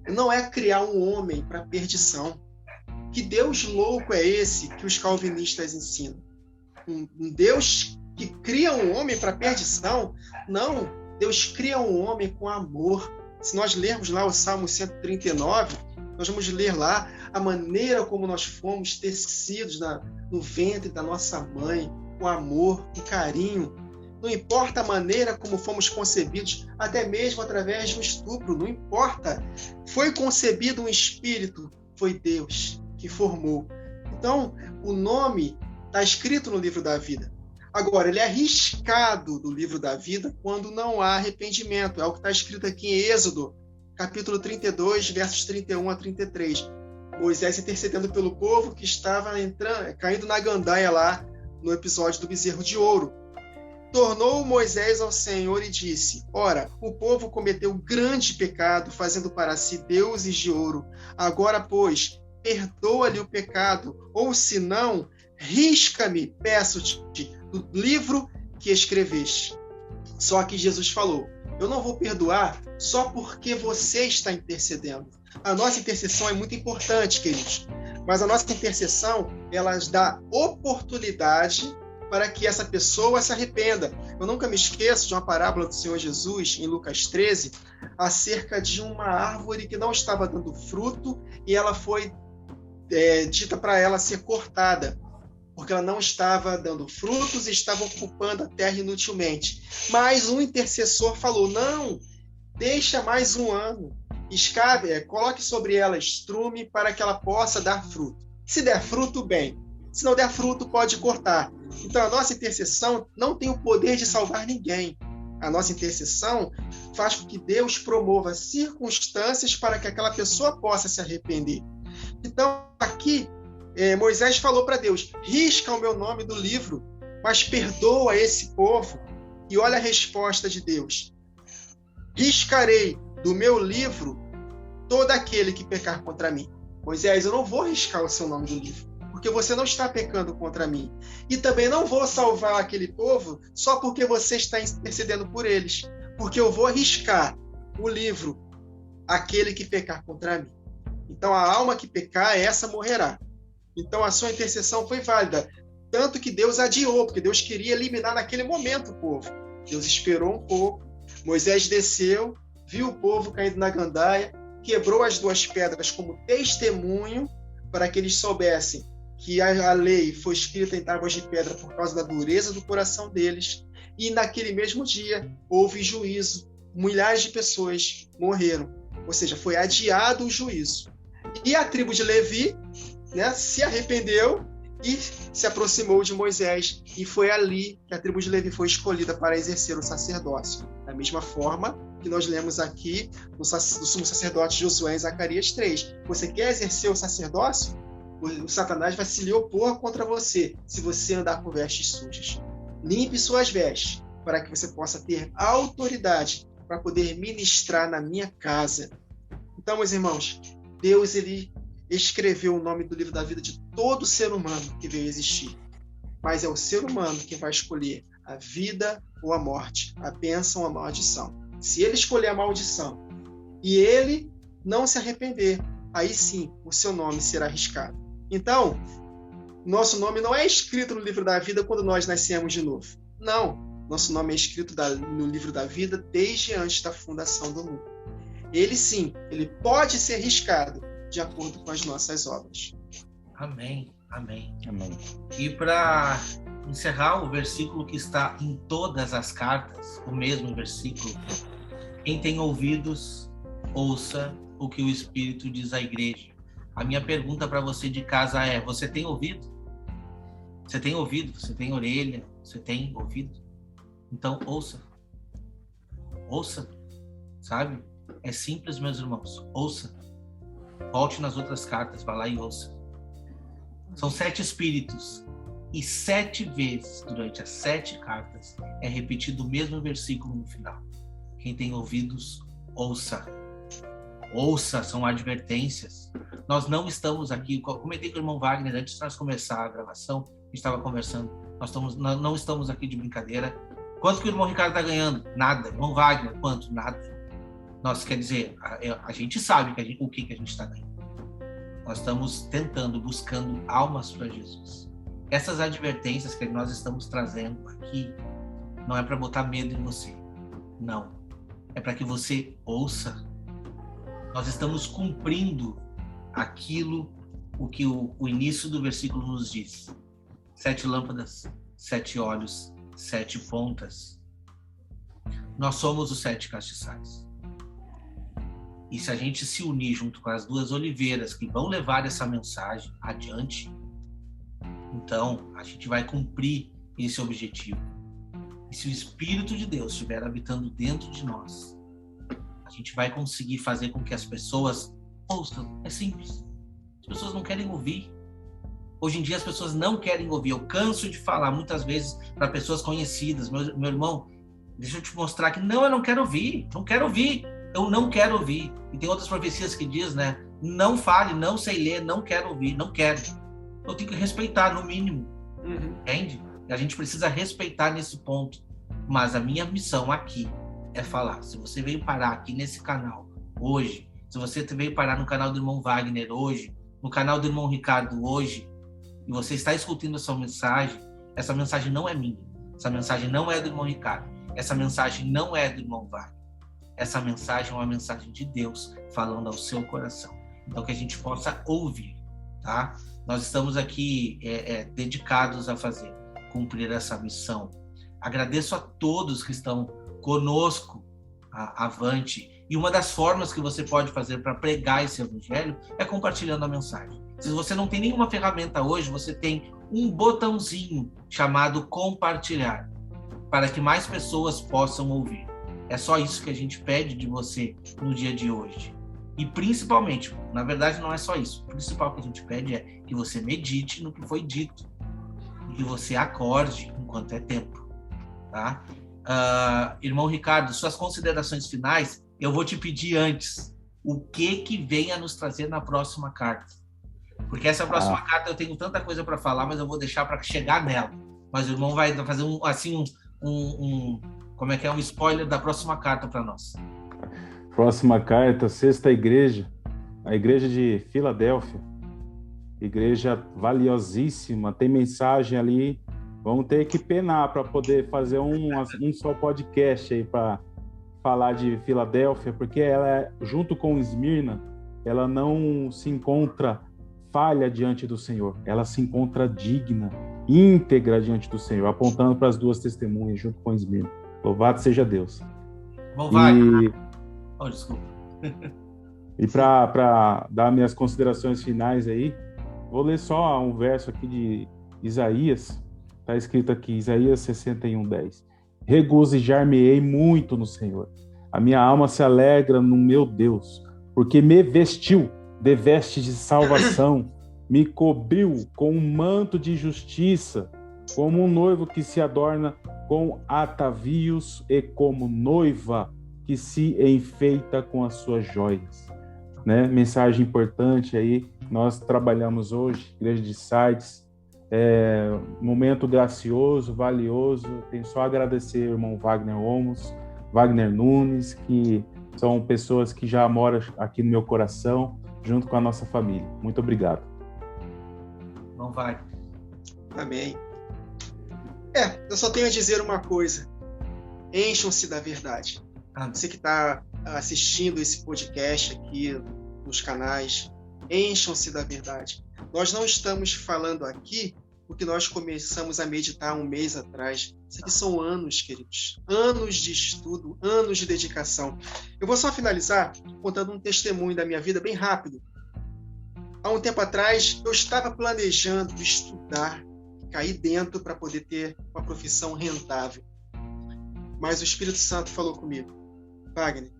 não é criar um homem para perdição. Que Deus louco é esse que os calvinistas ensinam? Um Deus que cria um homem para perdição? Não, Deus cria um homem com amor. Se nós lermos lá o Salmo 139, nós vamos ler lá a maneira como nós fomos tecidos no ventre da nossa mãe, com amor, com carinho. Não importa a maneira como fomos concebidos, até mesmo através de um estupro, não importa. Foi concebido um espírito, foi Deus que formou. Então, o nome está escrito no livro da vida. Agora, ele é riscado do livro da vida quando não há arrependimento. É o que está escrito aqui em Êxodo, capítulo 32, versos 31 a 33. Moisés intercedendo pelo povo que estava caindo na gandaia lá no episódio do bezerro de ouro. Tornou Moisés ao Senhor e disse: Ora, o povo cometeu grande pecado, fazendo para si deuses de ouro. Agora, pois, perdoa-lhe o pecado, ou se não, risca-me, peço-te, do livro que escreveste. Só que Jesus falou: eu não vou perdoar só porque você está intercedendo. A nossa intercessão é muito importante, queridos, mas a nossa intercessão, ela dá oportunidade para que essa pessoa se arrependa. Eu nunca me esqueço de uma parábola do Senhor Jesus, em Lucas 13, acerca de uma árvore que não estava dando fruto e ela foi dita para ela ser cortada, porque ela não estava dando frutos e estava ocupando a terra inutilmente. Mas um intercessor falou: não, deixa mais um ano, coloque sobre ela estrume para que ela possa dar fruto. Se der fruto, bem. Se não der fruto, pode cortar. Então, a nossa intercessão não tem o poder de salvar ninguém. A nossa intercessão faz com que Deus promova circunstâncias para que aquela pessoa possa se arrepender. Então, aqui, Moisés falou para Deus: risca o meu nome do livro, mas perdoa esse povo. E olha a resposta de Deus: riscarei do meu livro todo aquele que pecar contra mim. Moisés, eu não vou riscar o seu nome do livro, porque você não está pecando contra mim. E também não vou salvar aquele povo só porque você está intercedendo por eles, porque eu vou riscar o livro, aquele que pecar contra mim. Então a alma que pecar, essa morrerá. Então a sua intercessão foi válida, tanto que Deus adiou, porque Deus queria eliminar naquele momento o povo. Deus esperou um pouco, Moisés desceu, viu o povo caindo na gandaia, quebrou as 2 pedras como testemunho para que eles soubessem que a lei foi escrita em tábuas de pedra por causa da dureza do coração deles, e naquele mesmo dia houve juízo, milhares de pessoas morreram, ou seja, foi adiado o juízo. E a tribo de Levi, né, se arrependeu e se aproximou de Moisés, e foi ali que a tribo de Levi foi escolhida para exercer o sacerdócio, da mesma forma que nós lemos aqui do sumo sacerdote Josué em Zacarias 3. Você quer exercer o sacerdócio? O Satanás vai se lhe opor contra você, se você andar com vestes sujas. Limpe suas vestes, para que você possa ter autoridade para poder ministrar na minha casa. Então, meus irmãos, Deus, ele escreveu o nome do livro da vida de todo ser humano que veio existir. Mas é o ser humano que vai escolher a vida ou a morte, a bênção ou a maldição. Se ele escolher a maldição e ele não se arrepender, aí sim o seu nome será riscado. Então, nosso nome não é escrito no livro da vida quando nós nascemos de novo. Não, nosso nome é escrito no livro da vida desde antes da fundação do mundo. Ele sim, ele pode ser riscado de acordo com as nossas obras. Amém, amém. Amém. E para encerrar, o versículo que está em todas as cartas, o mesmo versículo: quem tem ouvidos, ouça o que o Espírito diz à igreja. A minha pergunta para você de casa é: você tem ouvido? Você tem ouvido? Você tem orelha? Você tem ouvido? Então ouça. Ouça, sabe? É simples, meus irmãos. Ouça. Volte nas outras cartas, vá lá e ouça. São 7 espíritos. E 7 vezes, durante as 7 cartas, é repetido o mesmo versículo no final. Quem tem ouvidos, ouça. Ouça, são advertências. Nós não estamos aqui, comentei com o irmão Wagner antes de nós começar a gravação, a gente estava conversando, não estamos aqui de brincadeira. Quanto que o irmão Ricardo está ganhando? Nada. Irmão Wagner, quanto? Nada. Nós, quer dizer, a gente sabe o que a gente está ganhando. Nós estamos tentando, buscando almas para Jesus. Essas advertências que nós estamos trazendo aqui não é para botar medo em você. Não. É para que você ouça. Nós estamos cumprindo aquilo o que o início do versículo nos diz. 7 lâmpadas, 7 olhos, 7 pontas. Nós somos os 7 castiçais. E se a gente se unir junto com as 2 oliveiras que vão levar essa mensagem adiante, então a gente vai cumprir esse objetivo. E se o Espírito de Deus estiver habitando dentro de nós, a gente vai conseguir fazer com que as pessoas ouçam. É simples. As pessoas não querem ouvir. Hoje em dia as pessoas não querem ouvir. Eu canso de falar muitas vezes para pessoas conhecidas: meu irmão, deixa eu te mostrar que não, eu não quero ouvir. Não quero ouvir. Eu não quero ouvir. E tem outras profecias que diz, né? Não fale, não sei ler, não quero ouvir, não quero. Eu tenho que respeitar, no mínimo. Entende? E a gente precisa respeitar nesse ponto. Mas a minha missão aqui é falar. Se você veio parar aqui nesse canal hoje, se você veio parar no canal do irmão Wagner hoje, no canal do irmão Ricardo hoje, e você está escutando essa mensagem não é minha. Essa mensagem não é do irmão Ricardo. Essa mensagem não é do irmão Wagner. Essa mensagem é uma mensagem de Deus falando ao seu coração. Então, que a gente possa ouvir, tá? Nós estamos aqui dedicados a cumprir essa missão. Agradeço a todos que estão conosco avante. E uma das formas que você pode fazer para pregar esse evangelho é compartilhando a mensagem. Se você não tem nenhuma ferramenta hoje, você tem um botãozinho chamado compartilhar, para que mais pessoas possam ouvir. É só isso que a gente pede de você no dia de hoje. E principalmente, na verdade não é só isso, o principal que a gente pede é que você medite no que foi dito e que você acorde enquanto é tempo, tá? Irmão Ricardo, suas considerações finais, eu vou te pedir antes, o que vem a nos trazer na próxima carta. Porque essa próxima carta eu tenho tanta coisa para falar, mas eu vou deixar para chegar nela. Mas o irmão vai fazer como é que é, um spoiler da próxima carta para nós. Próxima carta, sexta igreja, a igreja de Filadélfia, igreja valiosíssima, tem mensagem ali, vamos ter que penar para poder fazer um só podcast aí para falar de Filadélfia, porque ela, junto com Esmirna, ela não se encontra falha diante do Senhor, ela se encontra digna, íntegra diante do Senhor, apontando para as duas testemunhas junto com Esmirna. Louvado seja Deus. Bom, vai. Desculpa. E para dar minhas considerações finais aí, vou ler só um verso aqui de Isaías. Está escrito aqui, Isaías 61:10. Regozijar-me-ei muito no Senhor. A minha alma se alegra no meu Deus, porque me vestiu de veste de salvação, me cobriu com um manto de justiça, como um noivo que se adorna com atavios e como noiva que se enfeita com as suas joias. Né? Mensagem importante aí, nós trabalhamos hoje, Igreja de Sardes, momento gracioso, valioso, tenho só a agradecer ao irmão Wagner Olmos, Wagner Nunes, que são pessoas que já moram aqui no meu coração, junto com a nossa família. Muito obrigado. Não vai. Amém. Eu só tenho a dizer uma coisa. Encham-se da verdade. Você que está assistindo esse podcast aqui nos canais, encham-se da verdade. Nós não estamos falando aqui porque nós começamos a meditar um mês atrás. Isso aqui são anos, queridos. Anos de estudo, anos de dedicação. Eu vou só finalizar contando um testemunho da minha vida bem rápido. Há um tempo atrás, eu estava planejando estudar, cair dentro para poder ter uma profissão rentável. Mas o Espírito Santo falou comigo: Wagner,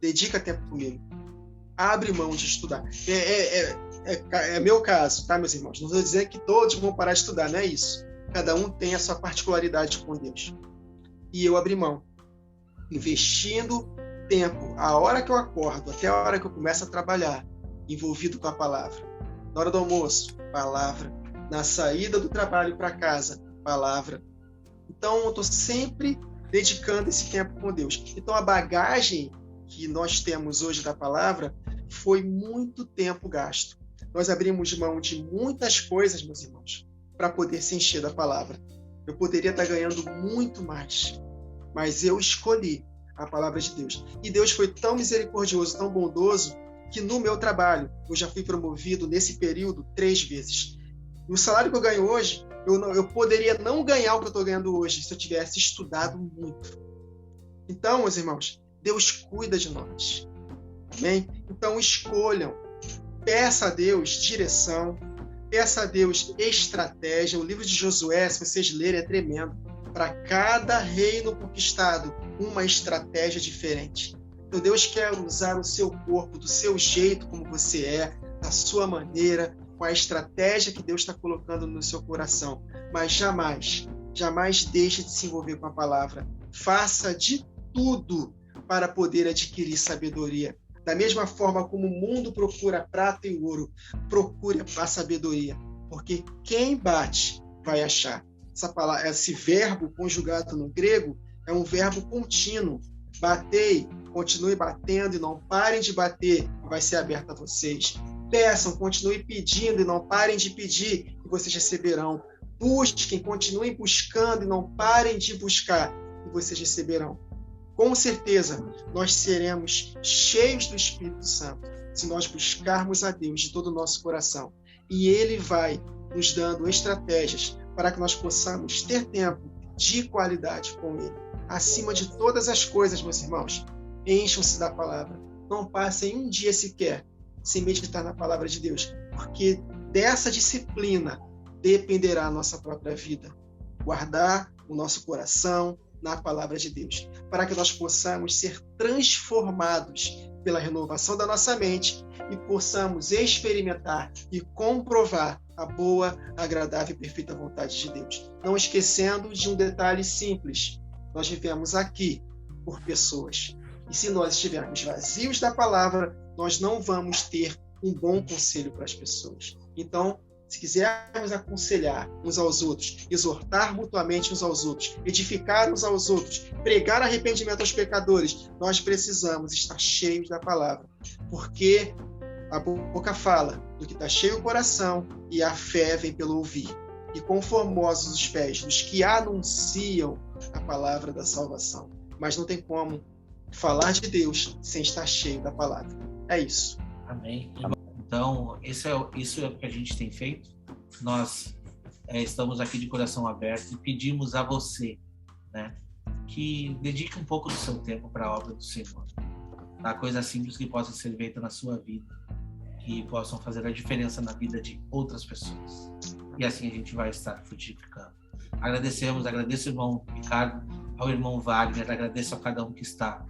dedica tempo comigo. Abre mão de estudar. É meu caso, tá, meus irmãos? Não estou dizendo que todos vão parar de estudar, não é isso. Cada um tem a sua particularidade com Deus. E eu abri mão, investindo tempo, a hora que eu acordo até a hora que eu começo a trabalhar, envolvido com a palavra. Na hora do almoço, palavra. Na saída do trabalho para casa, palavra. Então, eu estou sempre dedicando esse tempo com Deus. Então, a bagagem que nós temos hoje da palavra foi muito tempo gasto. Nós abrimos mão de muitas coisas, meus irmãos, para poder se encher da palavra. Eu poderia estar ganhando muito mais, mas eu escolhi a palavra de Deus. E Deus foi tão misericordioso, tão bondoso, que no meu trabalho eu já fui promovido nesse período 3 vezes. E o salário que eu ganho hoje, eu poderia não ganhar o que eu estou ganhando hoje se eu tivesse estudado muito. Então, meus irmãos, Deus cuida de nós. Amém? Então, escolham. Peça a Deus direção. Peça a Deus estratégia. O livro de Josué, se vocês lerem, é tremendo. Para cada reino conquistado, uma estratégia diferente. Então, Deus quer usar o seu corpo do seu jeito, como você é, da sua maneira, com a estratégia que Deus está colocando no seu coração. Mas jamais deixe de se envolver com a palavra. Faça de tudo para poder adquirir sabedoria. Da mesma forma como o mundo procura prata e ouro, procure a sabedoria. Porque quem bate vai achar. Esse verbo conjugado no grego é um verbo contínuo. Batei, continue batendo e não parem de bater, vai ser aberto a vocês. Peçam, continuem pedindo e não parem de pedir, e vocês receberão. Busquem, continuem buscando e não parem de buscar, e vocês receberão. Com certeza, nós seremos cheios do Espírito Santo se nós buscarmos a Deus de todo o nosso coração. E Ele vai nos dando estratégias para que nós possamos ter tempo de qualidade com Ele. Acima de todas as coisas, meus irmãos, encham-se da palavra. Não passem um dia sequer sem meditar na palavra de Deus, porque dessa disciplina dependerá a nossa própria vida. Guardar o nosso coração na palavra de Deus, para que nós possamos ser transformados pela renovação da nossa mente e possamos experimentar e comprovar a boa, agradável e perfeita vontade de Deus. Não esquecendo de um detalhe simples: nós vivemos aqui por pessoas. E se nós estivermos vazios da palavra, nós não vamos ter um bom conselho para as pessoas. Então, se quisermos aconselhar uns aos outros, exortar mutuamente uns aos outros, edificar uns aos outros, pregar arrependimento aos pecadores, nós precisamos estar cheios da palavra. Porque a boca fala do que está cheio o coração e a fé vem pelo ouvir. E conformosos os pés dos que anunciam a palavra da salvação. Mas não tem como falar de Deus sem estar cheio da palavra. É isso. Amém. Então, isso é o que a gente tem feito. Nós estamos aqui de coração aberto e pedimos a você, né, que dedique um pouco do seu tempo para a obra do Senhor. Tá? Coisa simples que possa ser feita na sua vida, que possam fazer a diferença na vida de outras pessoas. E assim a gente vai estar frutificando. Agradeço ao irmão Ricardo, ao irmão Wagner, agradeço a cada um que está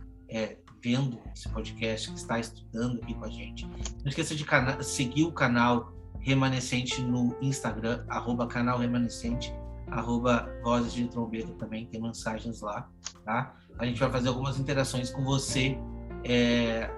vendo esse podcast, que está estudando aqui com a gente. Não esqueça de seguir o canal Remanescente no Instagram, @canal Remanescente, @Vozes de Trombeta também, tem mensagens lá, tá? A gente vai fazer algumas interações com você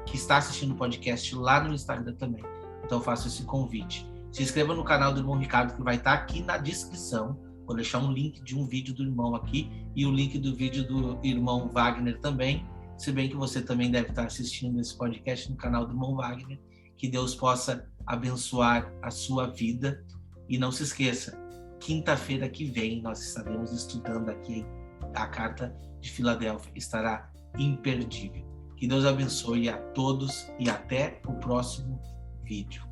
que está assistindo o podcast lá no Instagram também. Então eu faço esse convite. Se inscreva no canal do irmão Ricardo, que vai estar aqui na descrição. Vou deixar um link de um vídeo do irmão aqui e o link do vídeo do irmão Wagner também. Se bem que você também deve estar assistindo esse podcast no canal do irmão Wagner. Que Deus possa abençoar a sua vida. E não se esqueça, quinta-feira que vem nós estaremos estudando aqui a Carta de Filadélfia. Estará imperdível. Que Deus abençoe a todos e até o próximo vídeo.